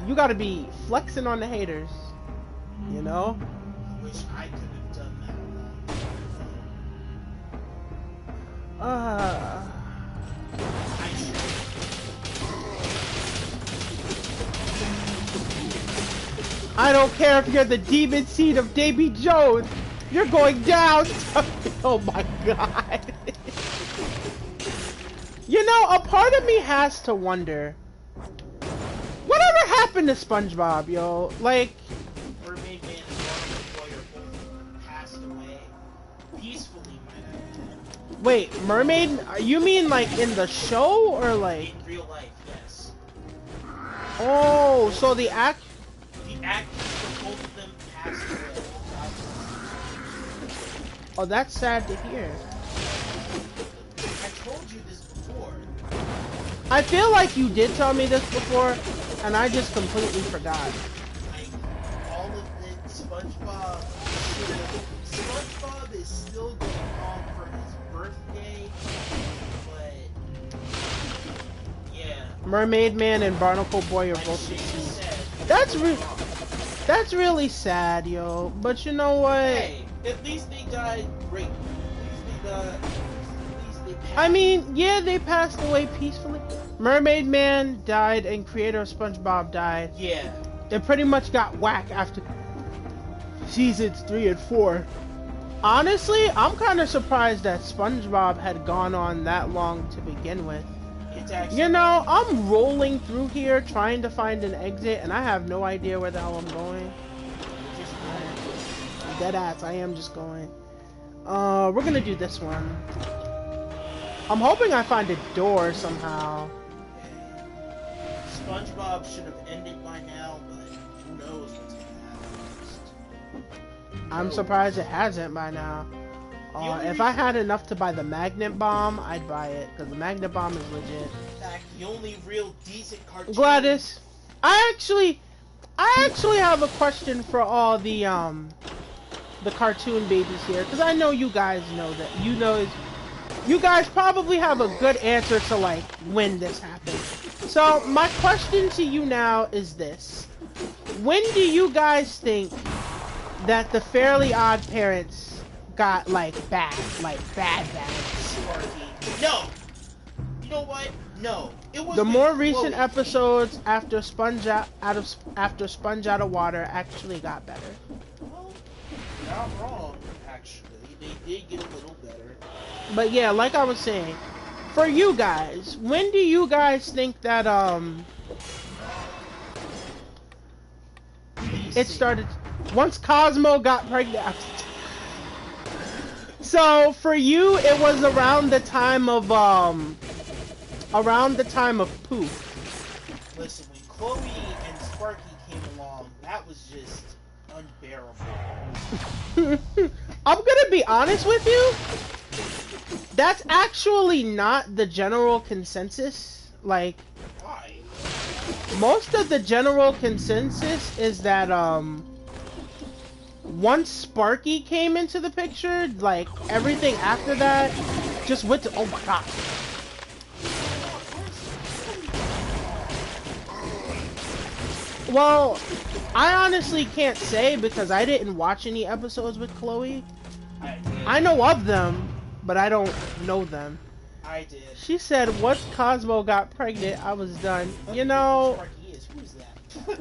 [SPEAKER 1] flexing on the haters. You know?
[SPEAKER 2] I wish I could have done that.
[SPEAKER 1] I don't care if you're the demon seed of Davy Jones. You're going down. Oh my god. You know, a part of me has to wonder, whatever happened to SpongeBob, yo? Like,
[SPEAKER 2] Mermaid Man and Barnacle Boy are both passed away peacefully, might I add.
[SPEAKER 1] wait, Mermaid? You mean like in the show or like?
[SPEAKER 2] In real life, yes.
[SPEAKER 1] Oh, so
[SPEAKER 2] The actors for both of them passed away.
[SPEAKER 1] Oh, that's sad to hear.
[SPEAKER 2] I told you this before.
[SPEAKER 1] I feel like you did tell me this before, and I just completely forgot.
[SPEAKER 2] Like, all of it, SpongeBob is still going on for his birthday, but yeah.
[SPEAKER 1] Mermaid Man and Barnacle Boy are
[SPEAKER 2] Like
[SPEAKER 1] both
[SPEAKER 2] Shane
[SPEAKER 1] deceased.
[SPEAKER 2] said,
[SPEAKER 1] That's really sad, yo. But you know what?
[SPEAKER 2] hey, at least they died great. At least they passed.
[SPEAKER 1] I mean, yeah, they passed away peacefully. Mermaid Man died, and creator of SpongeBob died.
[SPEAKER 2] Yeah.
[SPEAKER 1] It pretty much got whack after seasons 3 and 4. Honestly, I'm kind of surprised that SpongeBob had gone on that long to begin with.
[SPEAKER 2] It's actually,
[SPEAKER 1] You know, I'm rolling through here trying to find an exit, and I have no idea where the hell I'm going.
[SPEAKER 2] just
[SPEAKER 1] Deadass, I am just going. We're gonna do this one. I'm hoping I find a door somehow.
[SPEAKER 2] SpongeBob should have ended by now, but who knows what's gonna happen.
[SPEAKER 1] I'm surprised it hasn't by now. If I had enough to buy the magnet bomb, I'd buy it, because the magnet bomb is legit.
[SPEAKER 2] In fact, the only real decent cartoon.
[SPEAKER 1] Gladys, I actually have a question for all the cartoon babies here, because I know you guys know that. You guys probably have a good answer to like when this happened. So my question to you now is this: when do you guys think that the Fairly Odd Parents got like bad?
[SPEAKER 2] Sparky. No. You know what? No. It was
[SPEAKER 1] The more recent
[SPEAKER 2] Chloe.
[SPEAKER 1] episodes after Sponge Out of Water actually got better.
[SPEAKER 2] Well, not wrong. Actually, they did get a little better.
[SPEAKER 1] But yeah, like I was saying, for you guys, when do you guys think that it started? Once Cosmo got pregnant. So for you, it was around the time of Poof.
[SPEAKER 2] Listen, when Chloe and Sparky came along, that was just unbearable.
[SPEAKER 1] I'm gonna be honest with you. That's actually not the general consensus. Like,
[SPEAKER 2] Why?
[SPEAKER 1] most of the general consensus is that once Sparky came into the picture, like everything after that just went to, oh my god. Well, I honestly can't say because I didn't watch any episodes with Chloe. I know of them, but I don't know them.
[SPEAKER 2] I did.
[SPEAKER 1] She said once Cosmo got pregnant, I was done. You know,
[SPEAKER 2] Sparky is. Who's that?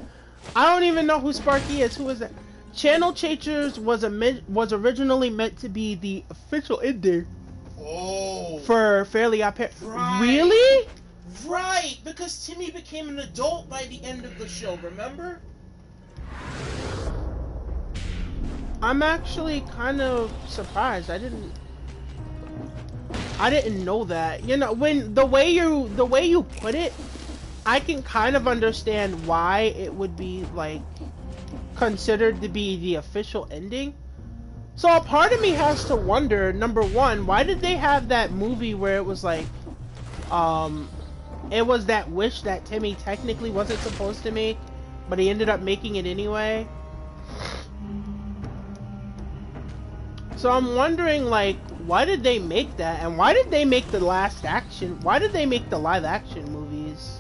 [SPEAKER 1] I don't even know who Sparky is. Who is that? Channel Changers was originally meant to be the official ending
[SPEAKER 2] Oh.
[SPEAKER 1] for Fairly Odd Parents.
[SPEAKER 2] Right.
[SPEAKER 1] Really?
[SPEAKER 2] Right, because Timmy became an adult by the end of the show, remember?
[SPEAKER 1] I'm actually kind of surprised. I didn't know that. You know, when the way you put it, I can kind of understand why it would be like considered to be the official ending. So a part of me has to wonder, number one, why did they have that movie where it was like it was that wish that Timmy technically wasn't supposed to make, but he ended up making it anyway. So I'm wondering, like, why did they make that? And why did they make the why did they make the live action movies?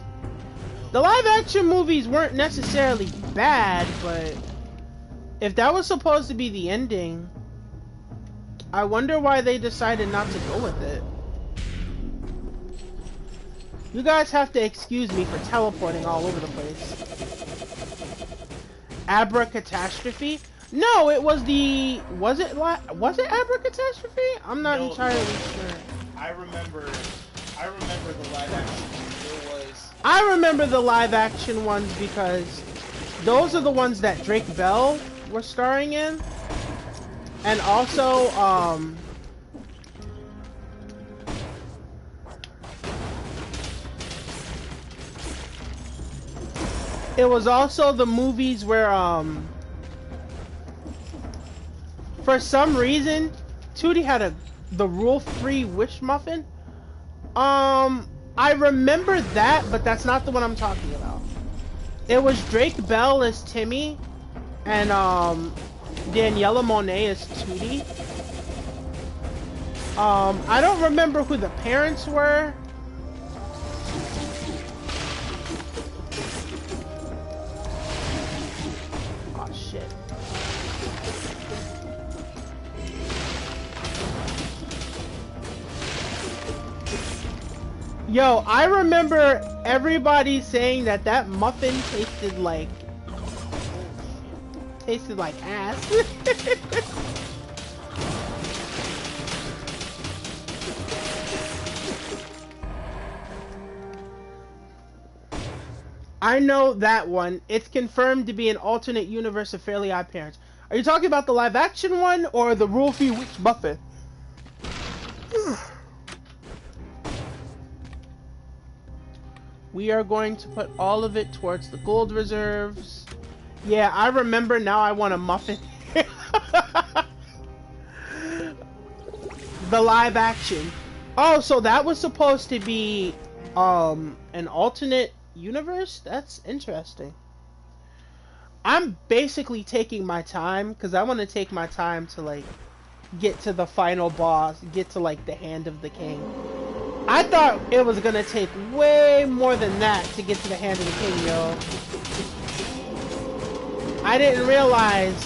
[SPEAKER 1] The live action movies weren't necessarily bad, but if that was supposed to be the ending, I wonder why they decided not to go with it. You guys have to excuse me for teleporting all over the place. Abracatastrophe? No, it was the... Was it Abracatastrophe? I'm not
[SPEAKER 2] No,
[SPEAKER 1] entirely sure.
[SPEAKER 2] I remember the live action. There was.
[SPEAKER 1] I remember the live action ones because those are the ones that Drake Bell was starring in. And also, it was also the movies where, for some reason, Tootie had the rule-free wish muffin. I remember that, but that's not the one I'm talking about. It was Drake Bell as Timmy, and, Daniela Monet as Tootie. I don't remember who the parents were. Oh shit. Yo, I remember everybody saying that muffin tasted like ass. I know that one. It's confirmed to be an alternate universe of Fairly Odd Parents. Are you talking about the live action one or the rule-free witch muffin? We are going to put all of it towards the gold reserves. Yeah, I remember now. I want a muffin. The live action. Oh, so that was supposed to be an alternate universe? That's interesting. I'm basically taking my time because I want to take my time to like get to the final boss, get to like the hand of the king. I thought it was gonna take way more than that to get to the hand of the king, yo. I didn't realize.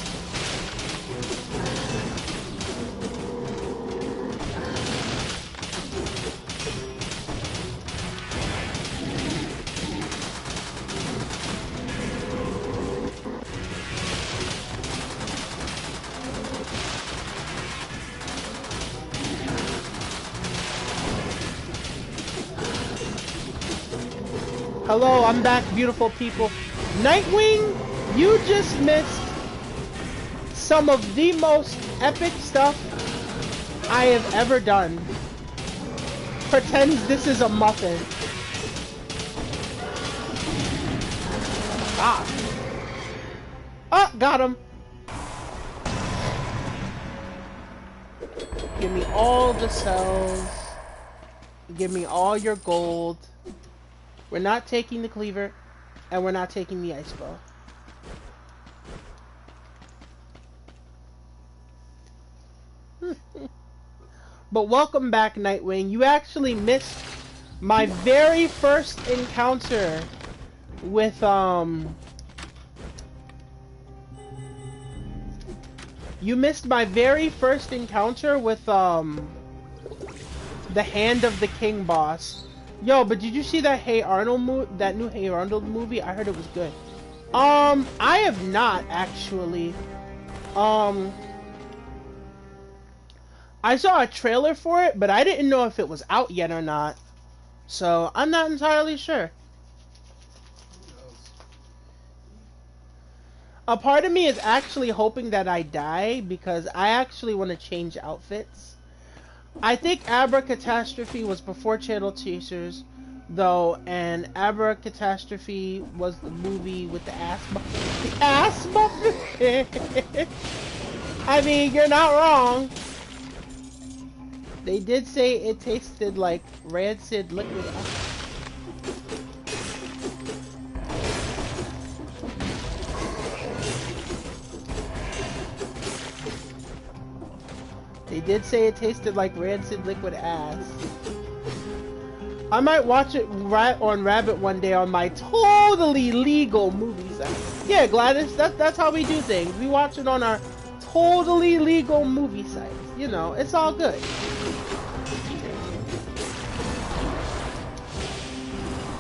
[SPEAKER 1] Hello, I'm back, beautiful people. Nightwing, you just missed some of the most epic stuff I have ever done. Pretends this is a muffin. Ah. Oh, got him. Give me all the cells. Give me all your gold. We're not taking the cleaver, and we're not taking the ice bow. But welcome back, Nightwing. You actually missed my very first encounter with, You missed my very first encounter with, the Hand of the King boss. Yo, but did you see that that new Hey Arnold movie? I heard it was good. I have not actually. I saw a trailer for it, but I didn't know if it was out yet or not. So, I'm not entirely sure. A part of me is actually hoping that I die because I actually want to change outfits. I think Abracatastrophe was before Channel Chasers, though, and Abracatastrophe was the movie with the ass muffin. The ass muffin! I mean, you're not wrong. They did say it tasted like rancid liquid ass. They did say it tasted like rancid liquid ass. I might watch it on Rabbit one day on my totally legal movie site. Yeah, Gladys, that's how we do things. We watch it on our totally legal movie sites. You know, it's all good.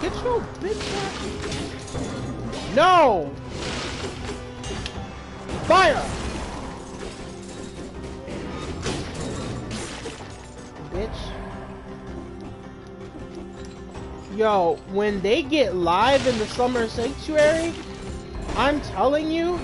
[SPEAKER 1] Get your bitch ass. No! Fire! Bitch. Yo, when they get live in the Summer Sanctuary, I'm telling you,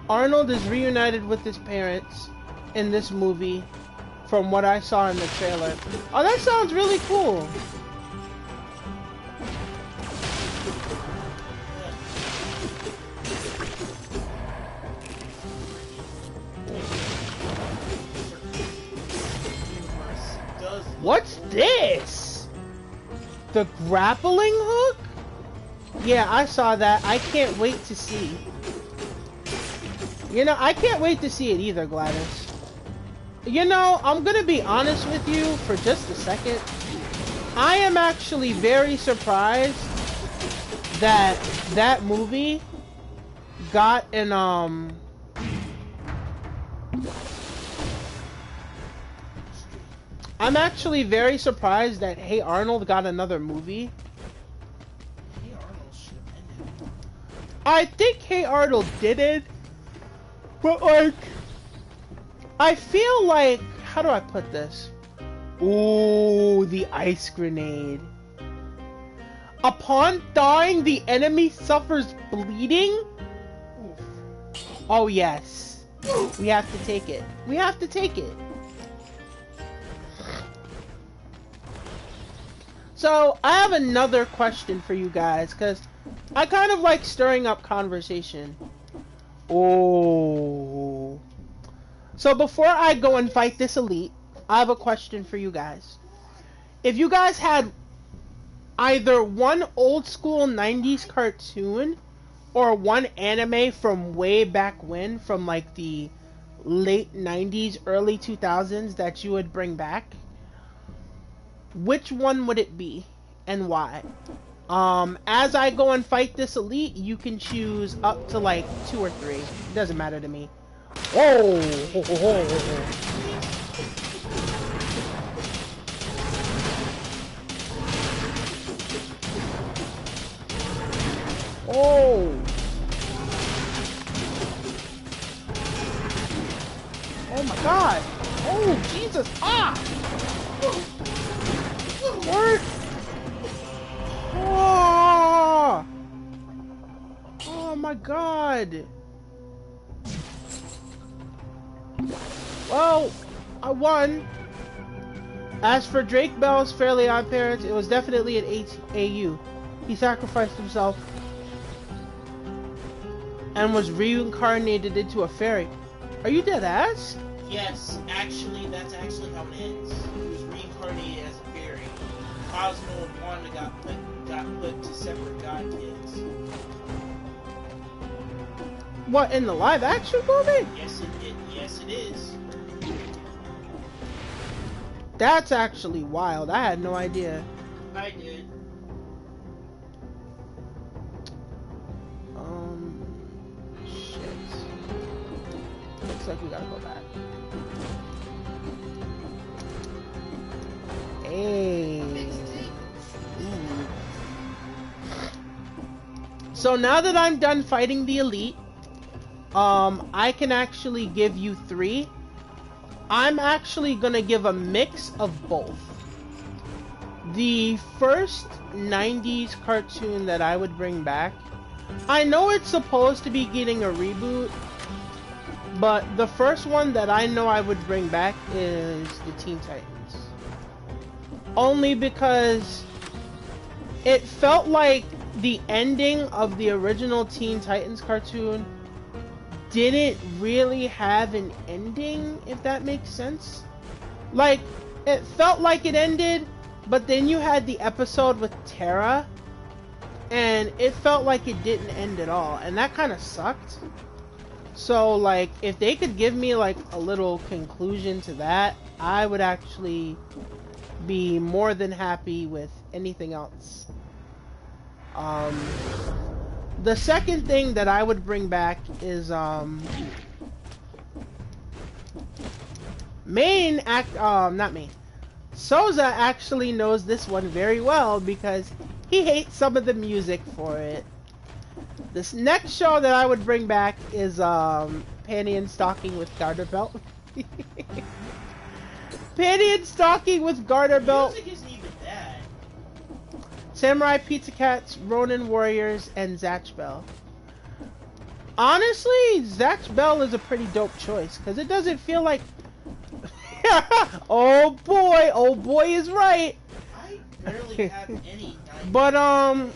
[SPEAKER 1] Arnold is reunited with his parents in this movie, from what I saw in the trailer. Oh, that sounds really cool. What's this? The grappling hook? Yeah, I saw that. I can't wait to see. You know, I can't wait to see it either, Gladys. You know, I'm gonna be honest with you for just a second. I am actually very surprised that that movie got an, I'm actually very surprised that Hey Arnold got another movie.
[SPEAKER 2] Hey Arnold should have ended.
[SPEAKER 1] I think Hey Arnold did it, but like, I feel like, how do I put this? Ooh, the ice grenade. Upon dying, the enemy suffers bleeding?
[SPEAKER 2] Oof.
[SPEAKER 1] Oh yes. We have to take it. We have to take it. So, I have another question for you guys, because I kind of like stirring up conversation. Oh. So before I go and fight this elite, I have a question for you guys. If you guys had either one old school 90s cartoon or one anime from way back when, from like the late 90s, early 2000s that you would bring back, which one would it be and why? As I go and fight this elite, you can choose up to like 2 or 3. It doesn't matter to me. Oh! Ho, ho, ho, ho, ho. Oh! Oh my god! Oh, Jesus! Ah! What? Oh! Oh my god! Well, I won. As for Drake Bell's Fairly Odd Parents, it was definitely an AU. He sacrificed himself and was reincarnated into a fairy. Are you dead ass?
[SPEAKER 2] Yes, actually, that's actually how it ends. He was reincarnated as a fairy. Cosmo and Wanda got put to separate god kids.
[SPEAKER 1] What, in the live action movie?
[SPEAKER 2] Yes, it is.
[SPEAKER 1] That's actually wild. I had no idea.
[SPEAKER 2] I did.
[SPEAKER 1] Shit. Looks like we gotta go back. Hey. Ooh. So now that I'm done fighting the elite, I can actually give you 3. I'm actually gonna give a mix of both. The first 90s cartoon that I would bring back, I know it's supposed to be getting a reboot, but the first one that I know I would bring back is the Teen Titans. Only because it felt like the ending of the original Teen Titans cartoon didn't really have an ending, if that makes sense. Like, it felt like it ended, but then you had the episode with Terra, and it felt like it didn't end at all, and that kind of sucked. So, like, if they could give me, like, a little conclusion to that, I would actually be more than happy with anything else. Um, the second thing that I would bring back is not main. Souza actually knows this one very well because he hates some of the music for it. This next show that I would bring back is Panty and Stocking with Garter Belt. Panty and Stocking with Garter Belt.
[SPEAKER 2] Music isn't even bad.
[SPEAKER 1] Samurai Pizza Cats, Ronin Warriors, and Zatch Bell. Honestly, Zatch Bell is a pretty dope choice because it doesn't feel like. Oh boy is right.
[SPEAKER 2] I barely have any.
[SPEAKER 1] But
[SPEAKER 2] or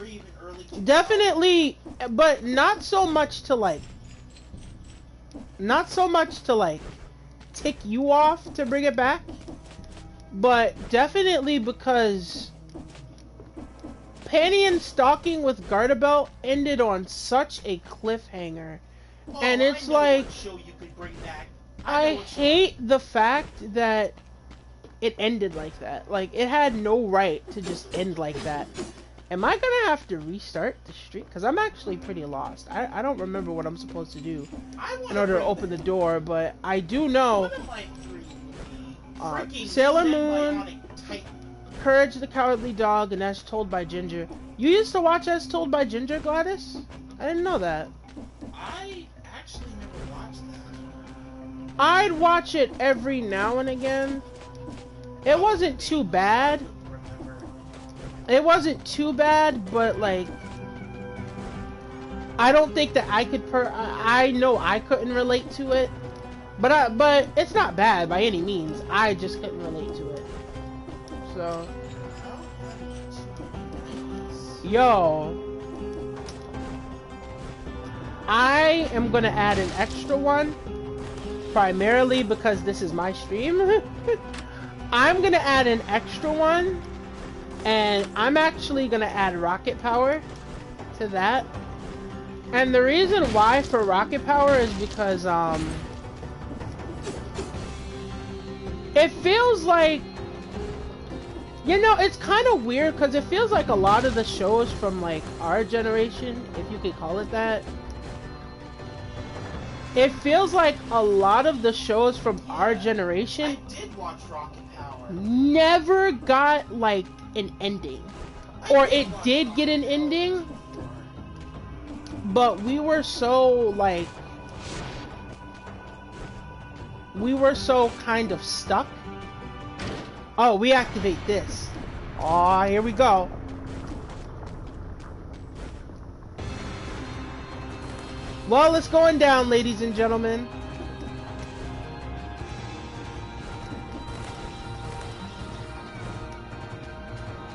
[SPEAKER 2] even early.
[SPEAKER 1] definitely, but not so much to tick you off to bring it back, but definitely because Panty and Stocking with Garter Belt ended on such a cliffhanger, and it's
[SPEAKER 2] I know
[SPEAKER 1] like
[SPEAKER 2] what show you could bring back.
[SPEAKER 1] I hate the fact that it ended like that. Like, it had no right to just end like that. Am I gonna have to restart the stream? Because I'm actually pretty lost. I don't remember what I'm supposed to do in order to open the door, but I do know
[SPEAKER 2] One of my three would be
[SPEAKER 1] Sailor Moon, Courage the Cowardly Dog, and As Told by Ginger. You used to watch As Told by Ginger, Gladys? I didn't know that.
[SPEAKER 2] I actually never watched that.
[SPEAKER 1] I'd watch it every now and again. It wasn't too bad. It wasn't too bad, but like, I don't think that I could I know I couldn't relate to it, but it's not bad by any means. I just couldn't relate to it. So, yo, I am gonna add an extra one, primarily because this is my stream. I'm gonna add an extra one. And I'm actually gonna add rocket power to that. And the reason why for rocket power is because it feels like, you know, it's kind of weird because it feels like a lot of the shows from like our generation, if you could call it that, it feels like a lot of the shows from our generation
[SPEAKER 2] I did watch Rocket Power.
[SPEAKER 1] never got like an ending, or it did get an ending, but we were so kind of stuck. Oh, we activate this. Oh, here we go. Well, it's going down, ladies and gentlemen.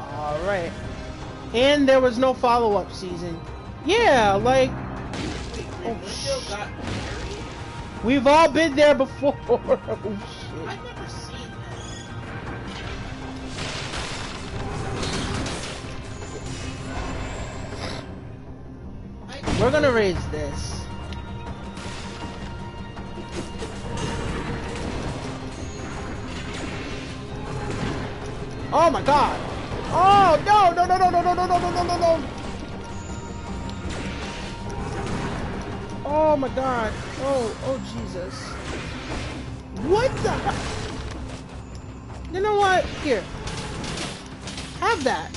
[SPEAKER 1] Alright. And there was no follow-up season. Yeah, like... We've all been there before. Oh, shit.
[SPEAKER 2] I've never seen that.
[SPEAKER 1] We're gonna raise this. Oh my god! Oh no no no no no no no no no no no! Oh my god! Oh Jesus! What the? You know what? Here, have that.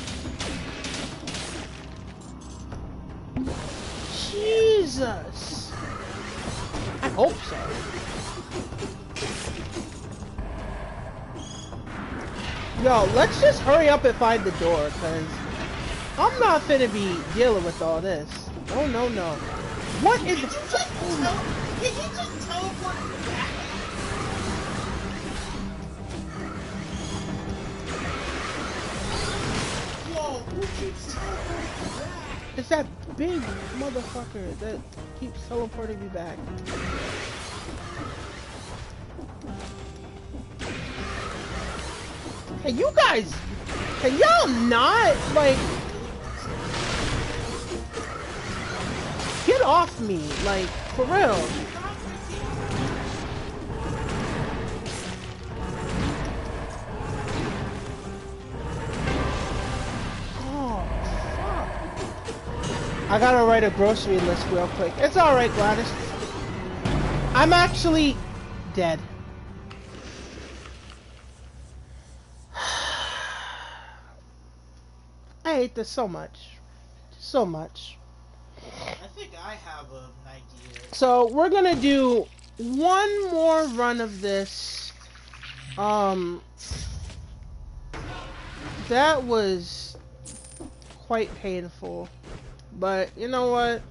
[SPEAKER 1] Jesus! I hope so. Yo, let's just hurry up and find the door, cause I'm not finna be dealing with all this. Oh no no. What is
[SPEAKER 2] Did you just teleport back? Whoa, who keeps teleporting back?
[SPEAKER 1] It's that big motherfucker that keeps teleporting me back. Hey, you guys, can y'all not, like, get off me, like, for real. Oh, fuck. I gotta write a grocery list real quick. It's alright, Gladys. I'm actually dead. I hate this so much. So much.
[SPEAKER 2] I think I have an idea.
[SPEAKER 1] So we're gonna do one more run of this. That was quite painful. But you know what?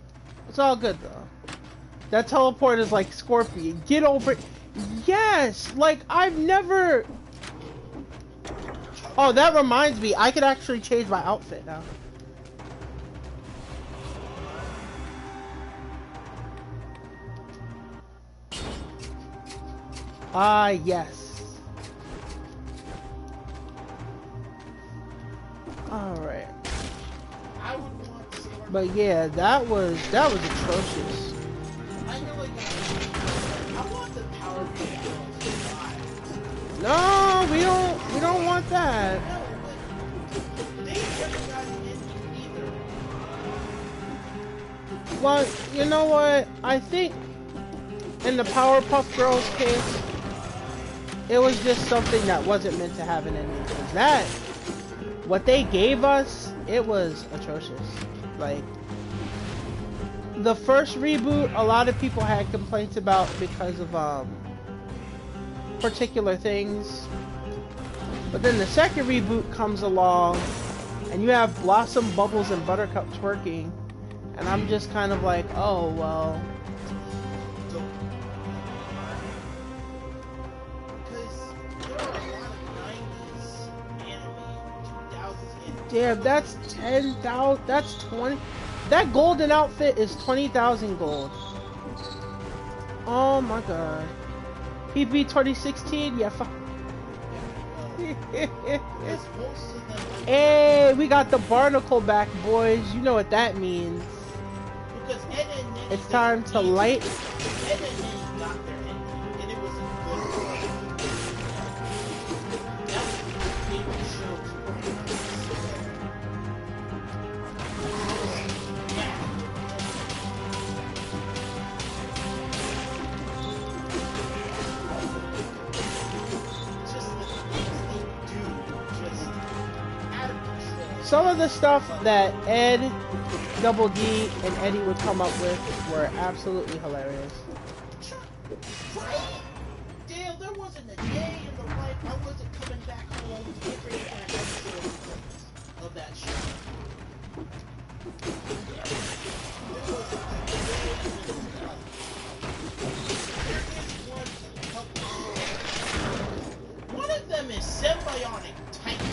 [SPEAKER 1] It's all good though. That teleport is like Scorpion. Get over it. Yes! Like I've never... Oh, that reminds me. I could actually change my outfit now. Ah, yes. Alright.
[SPEAKER 2] I would want to see her.
[SPEAKER 1] But yeah, that was atrocious.
[SPEAKER 2] I know it got. I want the power of the girls.
[SPEAKER 1] No, we don't want that.
[SPEAKER 2] No, but they never got it either.
[SPEAKER 1] Well, you know what? I think in the Powerpuff Girls case, it was just something that wasn't meant to have an ending. Because that, what they gave us, it was atrocious. Like, the first reboot, a lot of people had complaints about because of particular things. But then the second reboot comes along, and you have Blossom, Bubbles, and Buttercup twerking, and I'm just kind of like, oh well. Damn, that's 10,000. That's 20. That golden outfit is 20,000 gold. Oh my god. PB 2016, yeah. Hey, we got the barnacle back, boys. You know what that means. It's time to light.
[SPEAKER 2] Ed and Nettie got their ending, and it was a good one. That was my favorite show to
[SPEAKER 1] Some of the stuff that Ed, Double D, and Eddie would come up with were absolutely hilarious.
[SPEAKER 2] Right? Damn, there wasn't a day in the life I wasn't coming back home to every episode of that show. There wasn't a day in his life. One of them is Symbiotic Titan.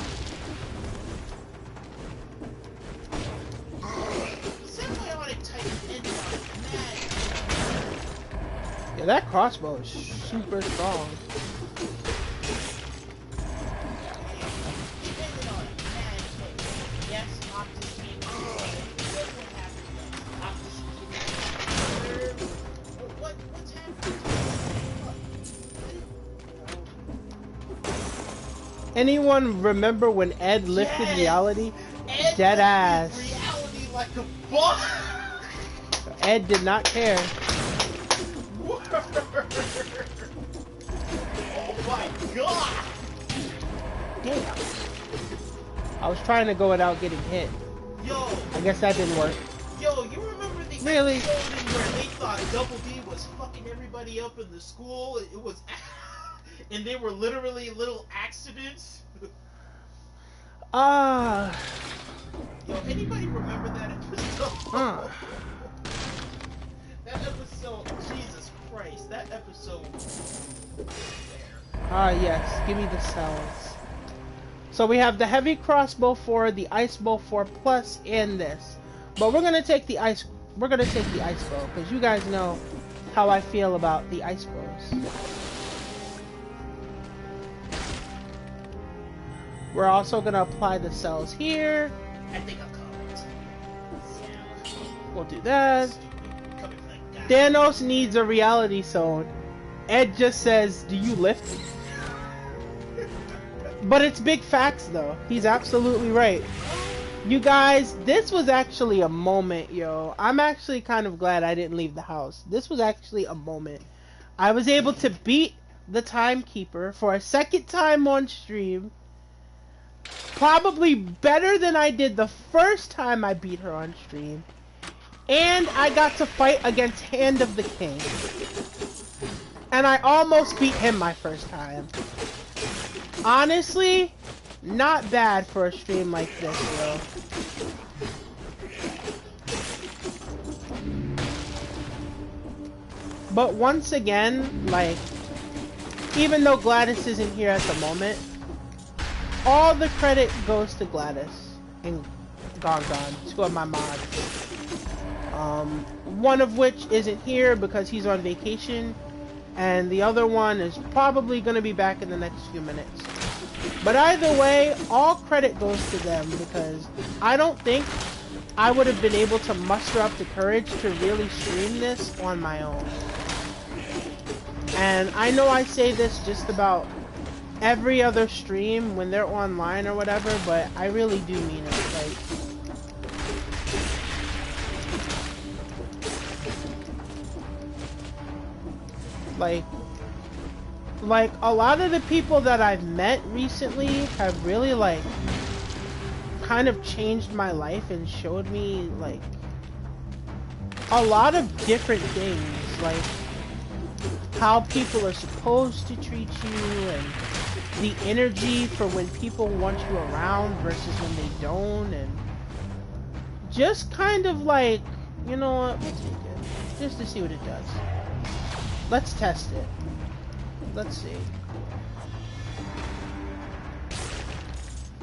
[SPEAKER 2] Symbiotic Titan ended on a mad.
[SPEAKER 1] Yeah, that crossbow is super strong.
[SPEAKER 2] Ended on a mad kick. Yes, Optus came through. What happened? Optus came through. What's happening?
[SPEAKER 1] Anyone remember when Ed lifted reality?
[SPEAKER 2] Ed
[SPEAKER 1] Dead
[SPEAKER 2] lifted
[SPEAKER 1] ass.
[SPEAKER 2] reality like a boss.
[SPEAKER 1] Ed did not care.
[SPEAKER 2] Oh my god!
[SPEAKER 1] Damn. I was trying to go without getting hit.
[SPEAKER 2] Yo,
[SPEAKER 1] I guess that didn't work.
[SPEAKER 2] yo, you remember the
[SPEAKER 1] Really?
[SPEAKER 2] episode where they thought Double D was fucking everybody up in the school? It was, and they were literally little accidents. Yo, anybody remember that episode? That episode, Jesus Christ, that episode.
[SPEAKER 1] Yes, give me the cells. So we have the heavy crossbow 4, the ice bow 4 plus, and this. But we're gonna take the ice. We're gonna take the ice bow because you guys know how I feel about the ice bows. We're also gonna apply the cells here.
[SPEAKER 2] I think I'll call it.
[SPEAKER 1] We'll do that. Thanos needs a reality zone. Ed just says, "Do you lift?" But it's big facts, though. He's absolutely right. You guys, this was actually a moment, yo. I'm actually kind of glad I didn't leave the house. This was actually a moment. I was able to beat the Timekeeper for a second time on stream. Probably better than I did the first time I beat her on stream. And I got to fight against Hand of the King. And I almost beat him my first time. Honestly, not bad for a stream like this, yo. But once again, like, even though Gladys isn't here at the moment, all the credit goes to Gladys and Gongon, two of my mods. One of which isn't here because he's on vacation, and the other one is probably going to be back in the next few minutes. But either way, all credit goes to them because I don't think I would have been able to muster up the courage to really stream this on my own. And I know I say this just about every other stream when they're online or whatever, but I really do mean it. Like a lot of the people that I've met recently have really like kind of changed my life and showed me like a lot of different things, like how people are supposed to treat you and the energy for when people want you around versus when they don't, and just kind of like, you know what, we'll take it just to see what it does. Let's test it. Let's see.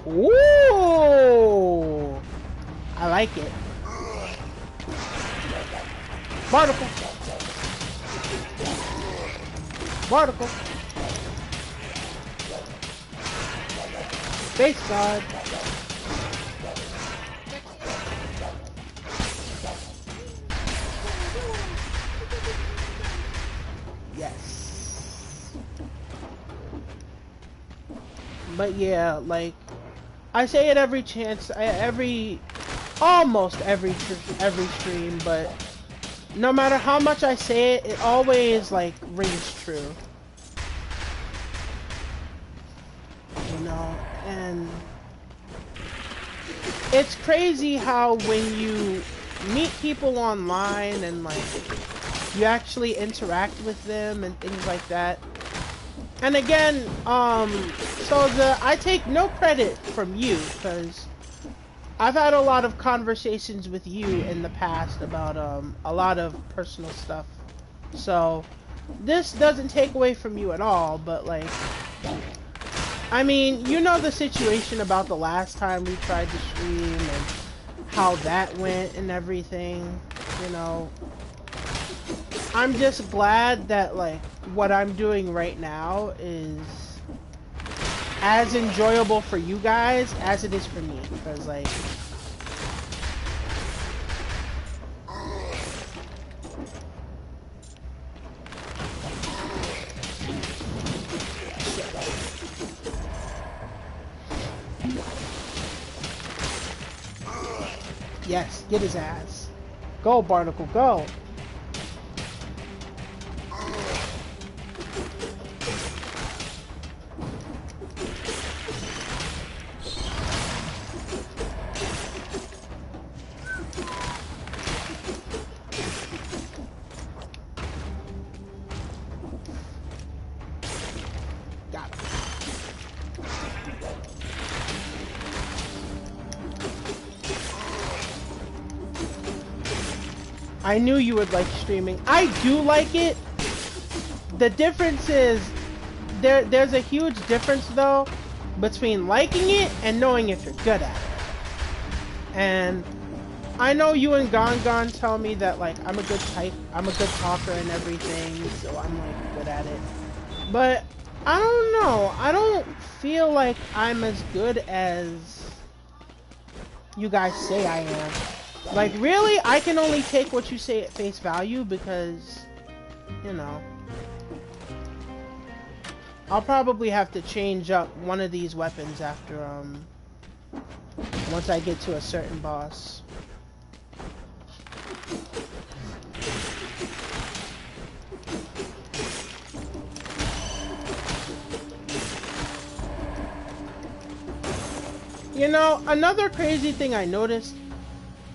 [SPEAKER 1] Ooh! I like it. Barnacle! Barnacle! Face guard! Yes. But yeah, like, I say it every chance, almost every stream, but no matter how much I say it, it always, like, rings true. You know, and it's crazy how when you meet people online and, like, you actually interact with them and things like that. And again, I take no credit from you, because I've had a lot of conversations with you in the past about a lot of personal stuff. So this doesn't take away from you at all, but like, I mean, you know the situation about the last time we tried to stream and how that went and everything, you know. I'm just glad that like what I'm doing right now is as enjoyable for you guys as it is for me, because like yes, get his ass. Go, Barnacle, go. I knew you would like streaming. I do like it. The difference is, there's a huge difference though between liking it and knowing if you're good at it. And I know you and Gongon tell me that like I'm a good talker and everything, so I'm like good at it. But I don't know. I don't feel like I'm as good as you guys say I am. Like, really, I can only take what you say at face value because, you know, I'll probably have to change up one of these weapons after once I get to a certain boss. You know, another crazy thing I noticed,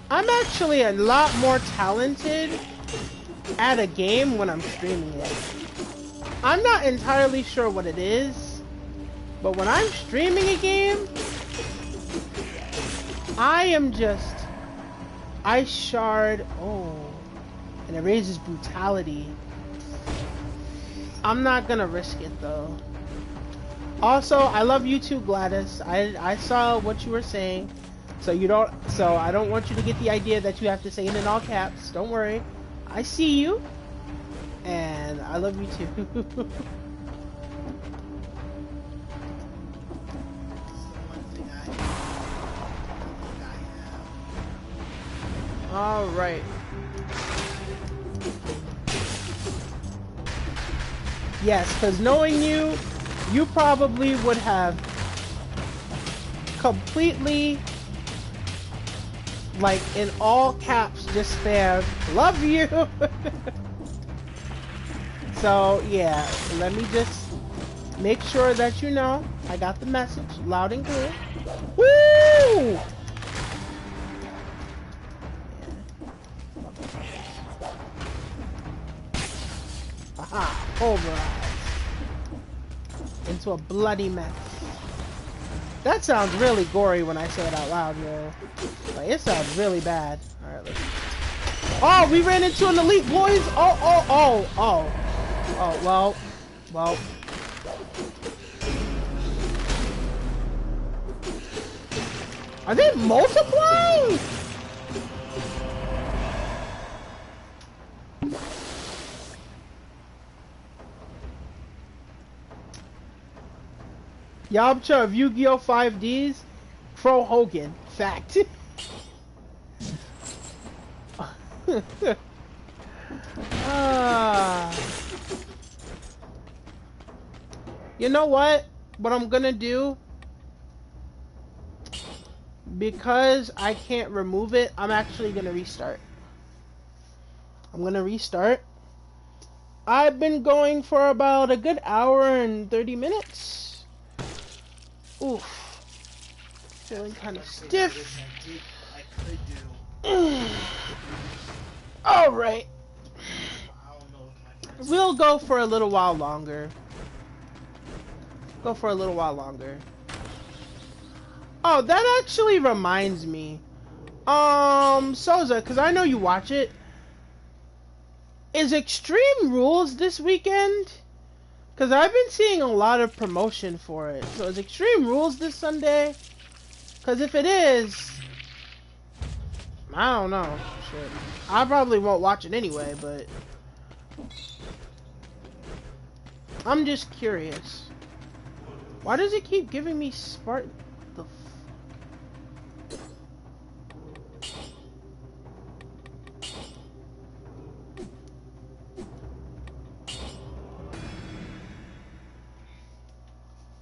[SPEAKER 1] I'm actually a lot more talented at a game when I'm streaming it. I'm not entirely sure what it is, but when I'm streaming a game, I shard, oh, and it raises brutality. I'm not gonna risk it though. Also, I love you too, Gladys. I saw what you were saying, so I don't want you to get the idea that you have to say it in all caps. Don't worry, I see you, and I love you too. All right. Yes, because knowing you, you probably would have completely, like in all caps, just spammed, love you. So yeah, let me just make sure that you know I got the message loud and clear. Woo! Aha, pulverized into a bloody mess. That sounds really gory when I say it out loud, yo. Like, it sounds really bad. Alright, let's... Oh, we ran into an elite, boys! Oh, well. Are they multiplying? Yamcha of Yu-Gi-Oh! 5Ds, Pro Hogan. Fact. You know what? What I'm gonna do, because I can't remove it, I'm actually gonna restart. I'm gonna restart. I've been going for about a good hour and 30 minutes. Oof. Feeling kind of stiff. Alright. We'll go for a little while longer. Go for a little while longer. Oh, that actually reminds me. Souza, because I know you watch it. Is Extreme Rules this weekend? Because I've been seeing a lot of promotion for it. So is Extreme Rules this Sunday? Because if it is, I don't know. Shit. I probably won't watch it anyway, but I'm just curious. Why does it keep giving me Spartan? The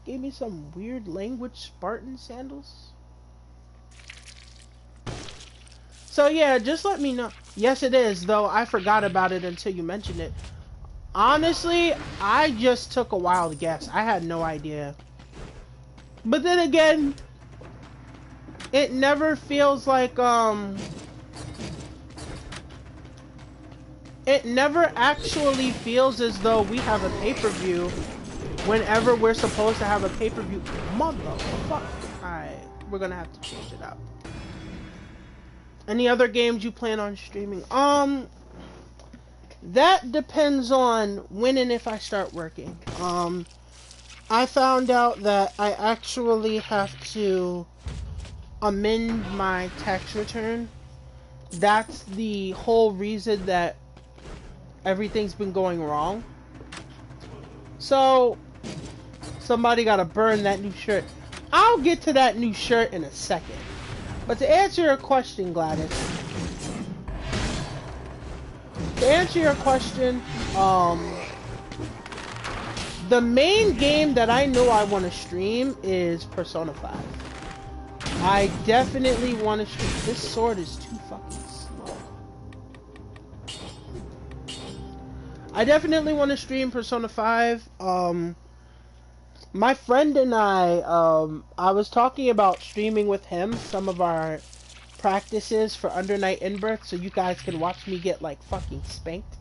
[SPEAKER 1] gave me some weird language Spartan sandals. So yeah, just let me know. Yes, it is, though I forgot about it until you mentioned it. Honestly, I just took a wild guess. I had no idea. But then again, it never feels like, it never actually feels as though we have a pay-per-view whenever we're supposed to have a pay-per-view. Motherfucker. Alright, we're gonna have to change it up. Any other games you plan on streaming? That depends on when and if I start working. I found out that I actually have to amend my tax return. That's the whole reason that everything's been going wrong. So, somebody gotta burn that new shirt. I'll get to that new shirt in a second. But to answer your question, Gladys, the main game that I know I want to stream is Persona 5. I definitely want to stream. This sword is too fucking slow. I definitely want to stream Persona 5. My friend and I was talking about streaming with him some of our practices for Under Night In-Birth so you guys can watch me get like fucking spanked.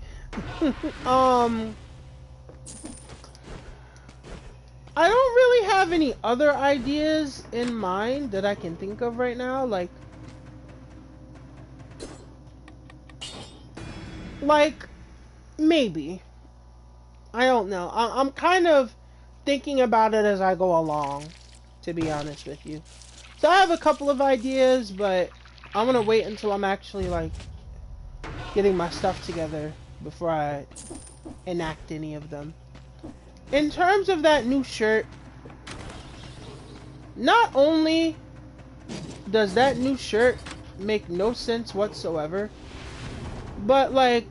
[SPEAKER 1] um I don't really have any other ideas in mind that I can think of right now, like maybe. I don't know. I'm kind of thinking about it as I go along, to be honest with you. So I have a couple of ideas, but I'm gonna wait until I'm actually like getting my stuff together before I enact any of them. In terms of that new shirt, not only does that new shirt make no sense whatsoever, but like,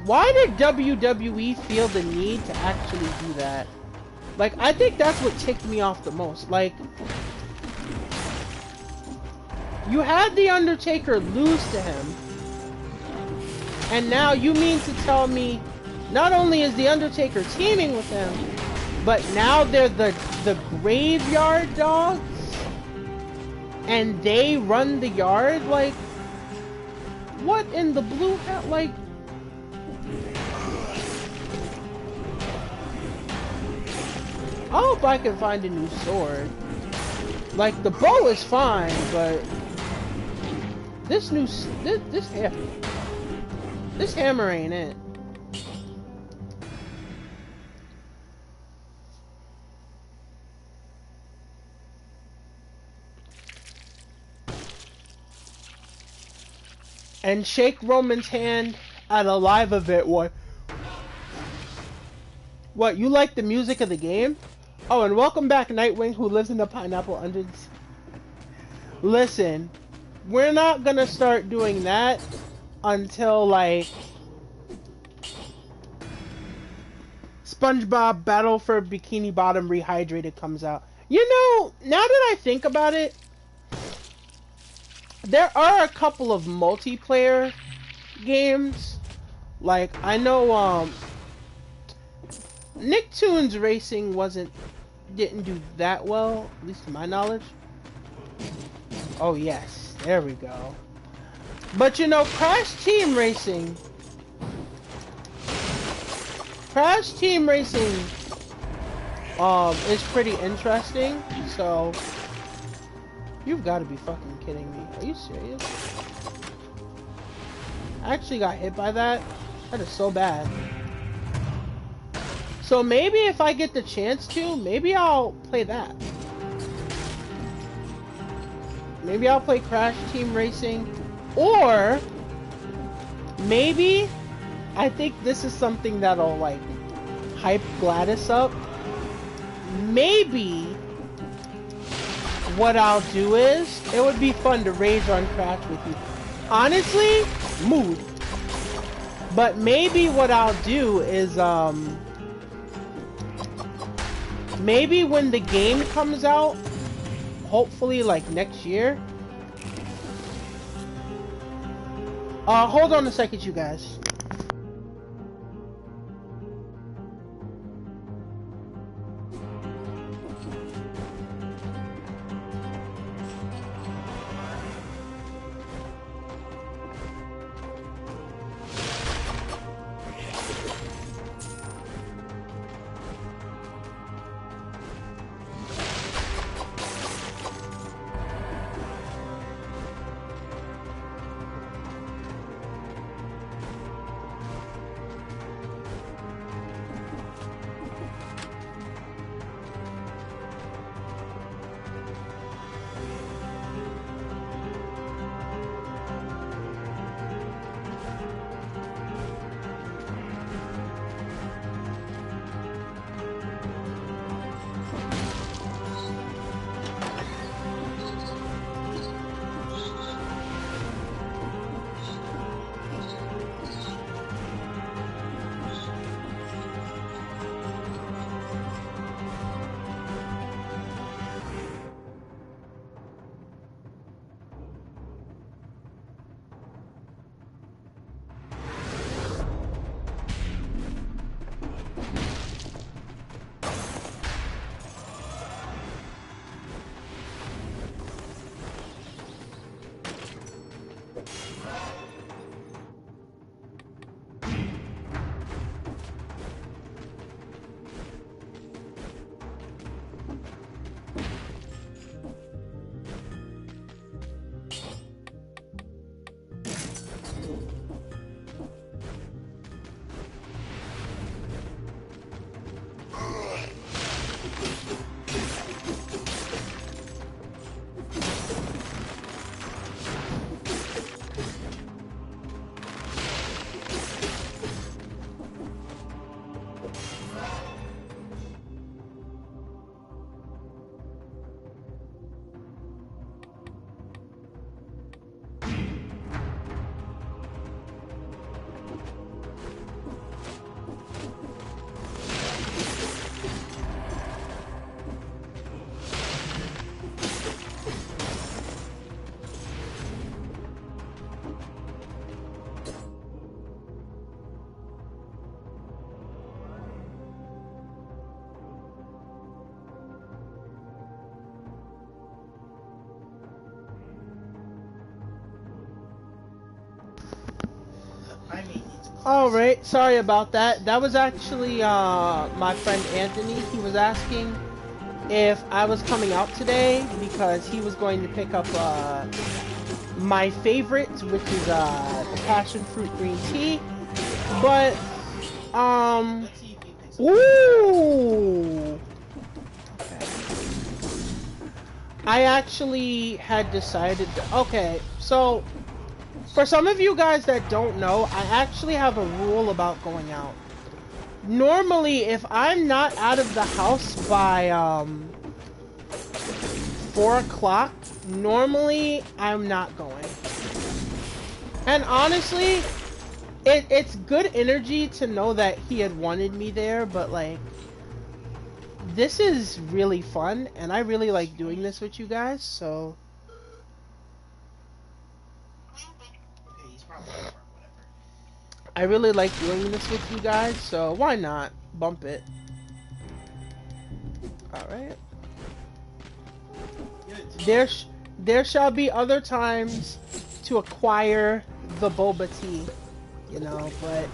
[SPEAKER 1] why did WWE feel the need to actually do that? Like, I think that's what ticked me off the most. Like, you had The Undertaker lose to him, and now you mean to tell me not only is The Undertaker teaming with him, but now they're the graveyard dogs, and they run the yard? Like, what in the blue hell? Like, I hope I can find a new sword. Like, the bow is fine, but this hammer ain't it. And shake Roman's hand at a live event. What? What, you like the music of the game? Oh, and welcome back, Nightwing, who lives in the pineapple under the... Listen, we're not gonna start doing that until, like, SpongeBob Battle for Bikini Bottom Rehydrated comes out. You know, now that I think about it, there are a couple of multiplayer games. Like, I know, Nicktoons Racing didn't do that well, at least to my knowledge. Oh yes, there we go. But you know, Crash Team Racing is pretty interesting. So you've got to be fucking kidding me. Are you serious? I actually got hit by that. That is so bad. So maybe if I get the chance to, maybe I'll play that. Maybe I'll play Crash Team Racing. Or maybe, I think this is something that'll like hype Gladys up. Maybe what I'll do is, it would be fun to rage on Crash with you. Honestly, mood. But maybe what I'll do is, maybe when the game comes out, hopefully like next year. Hold on a second, you guys. Alright, sorry about that. That was actually my friend Anthony. He was asking if I was coming out today because he was going to pick up my favorite, which is the passion fruit green tea. But
[SPEAKER 2] Let's see if he picks up.
[SPEAKER 1] ooh. I actually had decided to, okay, so for some of you guys that don't know, I actually have a rule about going out. Normally, if I'm not out of the house by 4 o'clock, normally I'm not going. And honestly, it's good energy to know that he had wanted me there, but like, this is really fun, and I really like doing this with you guys, so...
[SPEAKER 2] Okay, he's probably at work, whatever.
[SPEAKER 1] I really like doing this with you guys, so why not bump it? Alright. There shall be other times to acquire the boba tea, you know, but...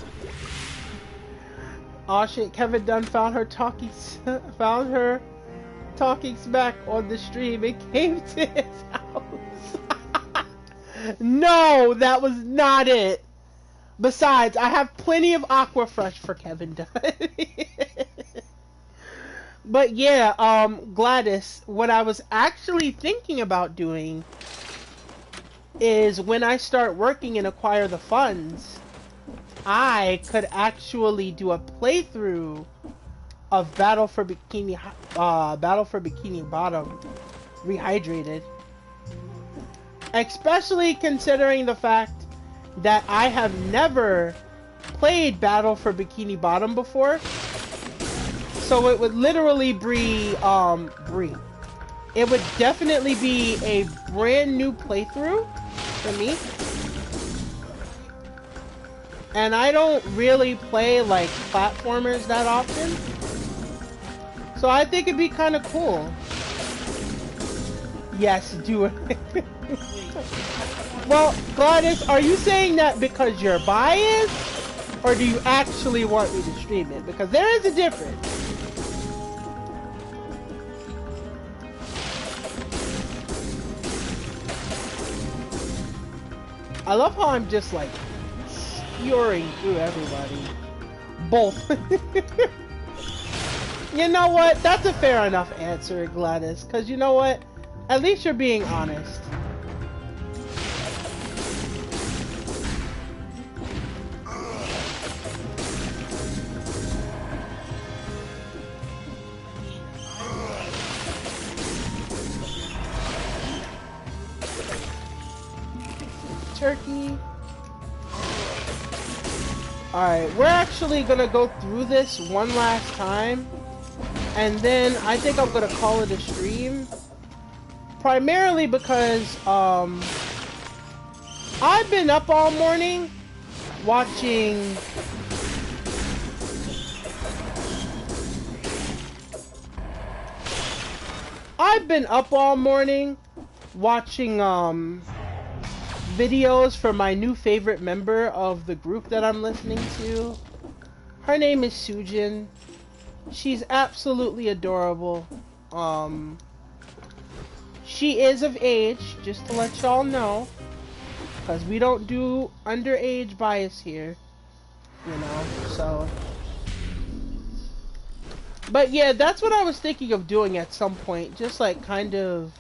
[SPEAKER 1] Oh shit, Kevin Dunn found her talking smack on the stream and came to his house. No, that was not it. Besides, I have plenty of Aquafresh for Kevin Dunn. But yeah, Gladys, what I was actually thinking about doing is when I start working and acquire the funds, I could actually do a playthrough of Battle for Bikini Bottom Rehydrated. Especially considering the fact that I have never played Battle for Bikini Bottom before. So it would literally be, it would definitely be a brand new playthrough for me. And I don't really play, like, platformers that often. So I think it'd be kind of cool. Yes, do it. Well, Gladys, are you saying that because you're biased? Or do you actually want me to stream it? Because there is a difference. I love how I'm just like skewering through everybody. Both. You know what? That's a fair enough answer, Gladys. Because you know what? At least you're being honest. Turkey. Alright, we're actually gonna go through this one last time. And then I think I'm gonna call it a stream. Primarily because, I've been up all morning watching... I've been up all morning watching, videos for my new favorite member of the group that I'm listening to. Her name is Sujin. She's absolutely adorable. She is of age, just to let y'all know. Because we don't do underage bias here. You know, so... But yeah, that's what I was thinking of doing at some point. Just like kind of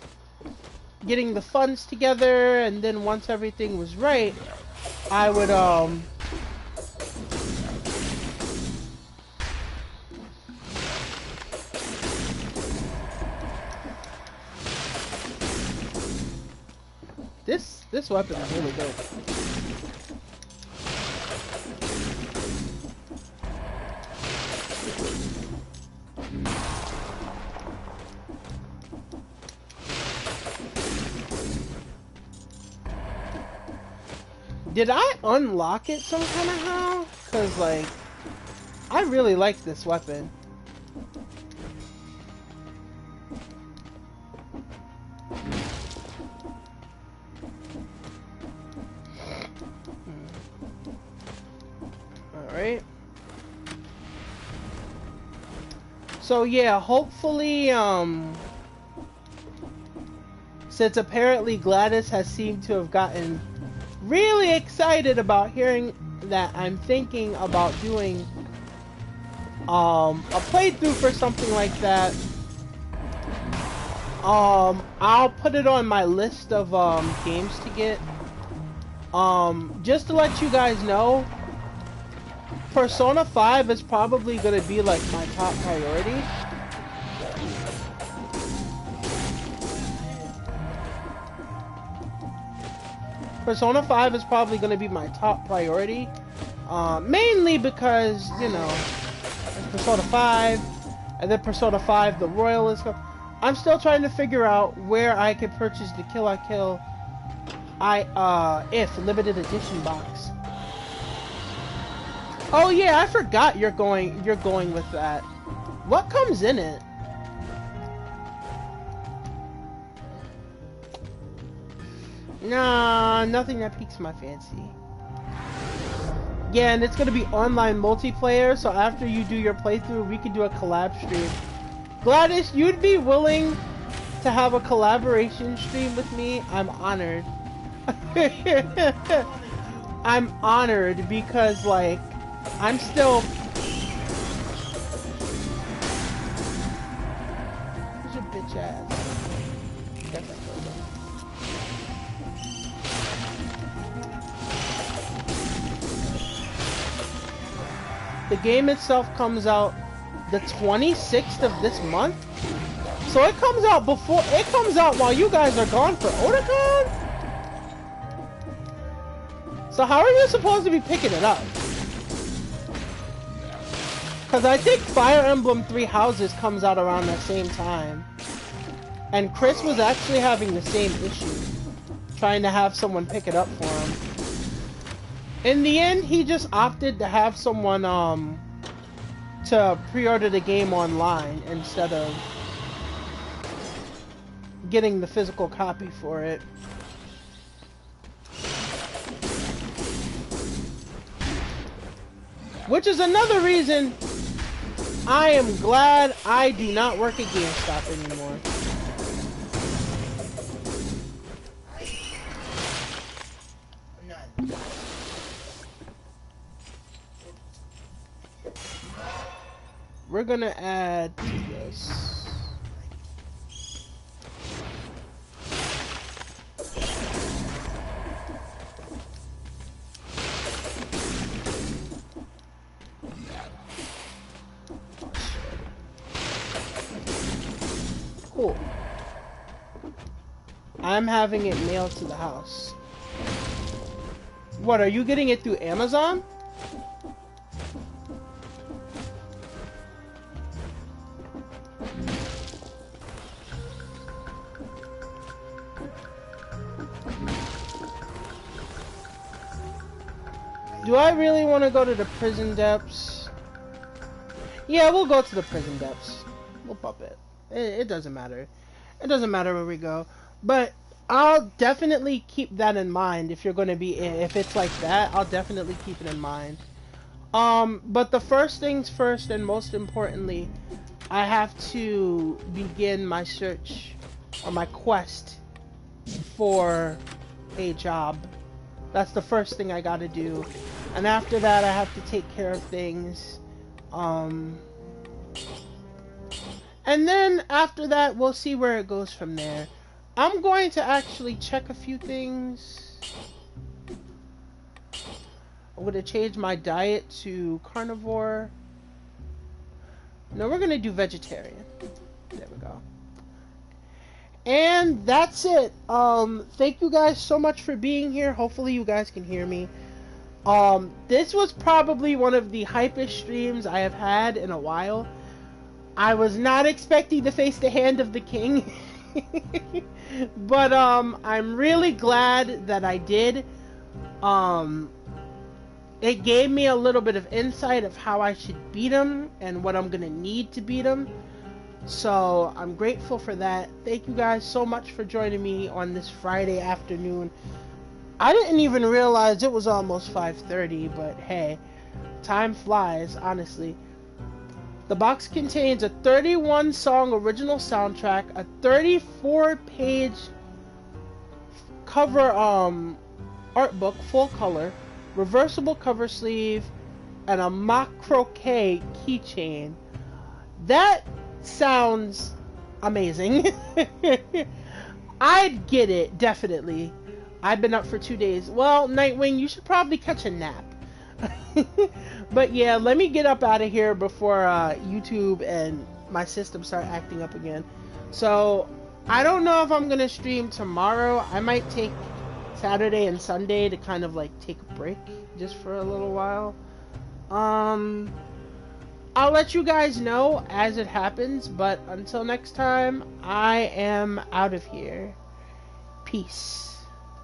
[SPEAKER 1] getting the funds together, and then once everything was right, I would this weapon is really good. Did I unlock it some kind of how? Cause like, I really like this weapon. Alright. So yeah, hopefully, since apparently Gladys has seemed to have gotten really excited about hearing that I'm thinking about doing a playthrough for something like that, I'll put it on my list of games to get. Just to let you guys know, Persona 5 is probably gonna be like my top priority. Persona 5 is probably gonna be my top priority. Mainly because, you know, it's Persona 5, and then Persona 5 the Royal is coming. I'm still trying to figure out where I can purchase the Kill la Kill if limited edition box. Oh yeah, I forgot you're going with that. What comes in it? Nah, nothing that piques my fancy. Yeah, and it's gonna be online multiplayer, so after you do your playthrough, we can do a collab stream. Gladys, you'd be willing to have a collaboration stream with me? I'm honored. I'm honored because, like, I'm still... Who's your bitch ass? Guess I killed him. The game itself comes out the 26th of this month? So it comes out before... It comes out while you guys are gone for Otakon? So how are you supposed to be picking it up? Because I think Fire Emblem Three Houses comes out around the same time. And Chris was actually having the same issue, trying to have someone pick it up for him. In the end, he just opted to have someone, to pre-order the game online instead of getting the physical copy for it. Which is another reason I am glad I do not work at GameStop anymore. We're gonna add to this. Cool. I'm having it mailed to the house. What, are you getting it through Amazon? Do I really want to go to the prison depths? Yeah, we'll go to the prison depths. We'll bump it. It doesn't matter. It doesn't matter where we go. But I'll definitely keep that in mind if you're going to be... If it's like that, I'll definitely keep it in mind. But the first things first, and most importantly, I have to begin my search, or my quest, for a job. That's the first thing I gotta do. And after that, I have to take care of things. And then after that, we'll see where it goes from there. I'm going to actually check a few things. I'm going to change my diet to carnivore. No, we're going to do vegetarian. There we go. And that's it. Thank you guys so much for being here. Hopefully you guys can hear me. This was probably one of the hypest streams I have had in a while. I was not expecting to face the hand of the king. But, I'm really glad that I did. It gave me a little bit of insight of how I should beat him and what I'm gonna need to beat him. So, I'm grateful for that. Thank you guys so much for joining me on this Friday afternoon. I didn't even realize it was almost 5:30, but hey. Time flies, honestly. The box contains a 31-song original soundtrack, a 34-page cover art book, full color, reversible cover sleeve, and a mock croquet keychain. That sounds amazing. I'd get it, definitely. I've been up for 2 days. Well, Nightwing, you should probably catch a nap. But yeah, let me get up out of here before YouTube and my system start acting up again. So, I don't know if I'm going to stream tomorrow. I might take Saturday and Sunday to kind of like take a break just for a little while. I'll let you guys know as it happens, but until next time, I am out of here. Peace.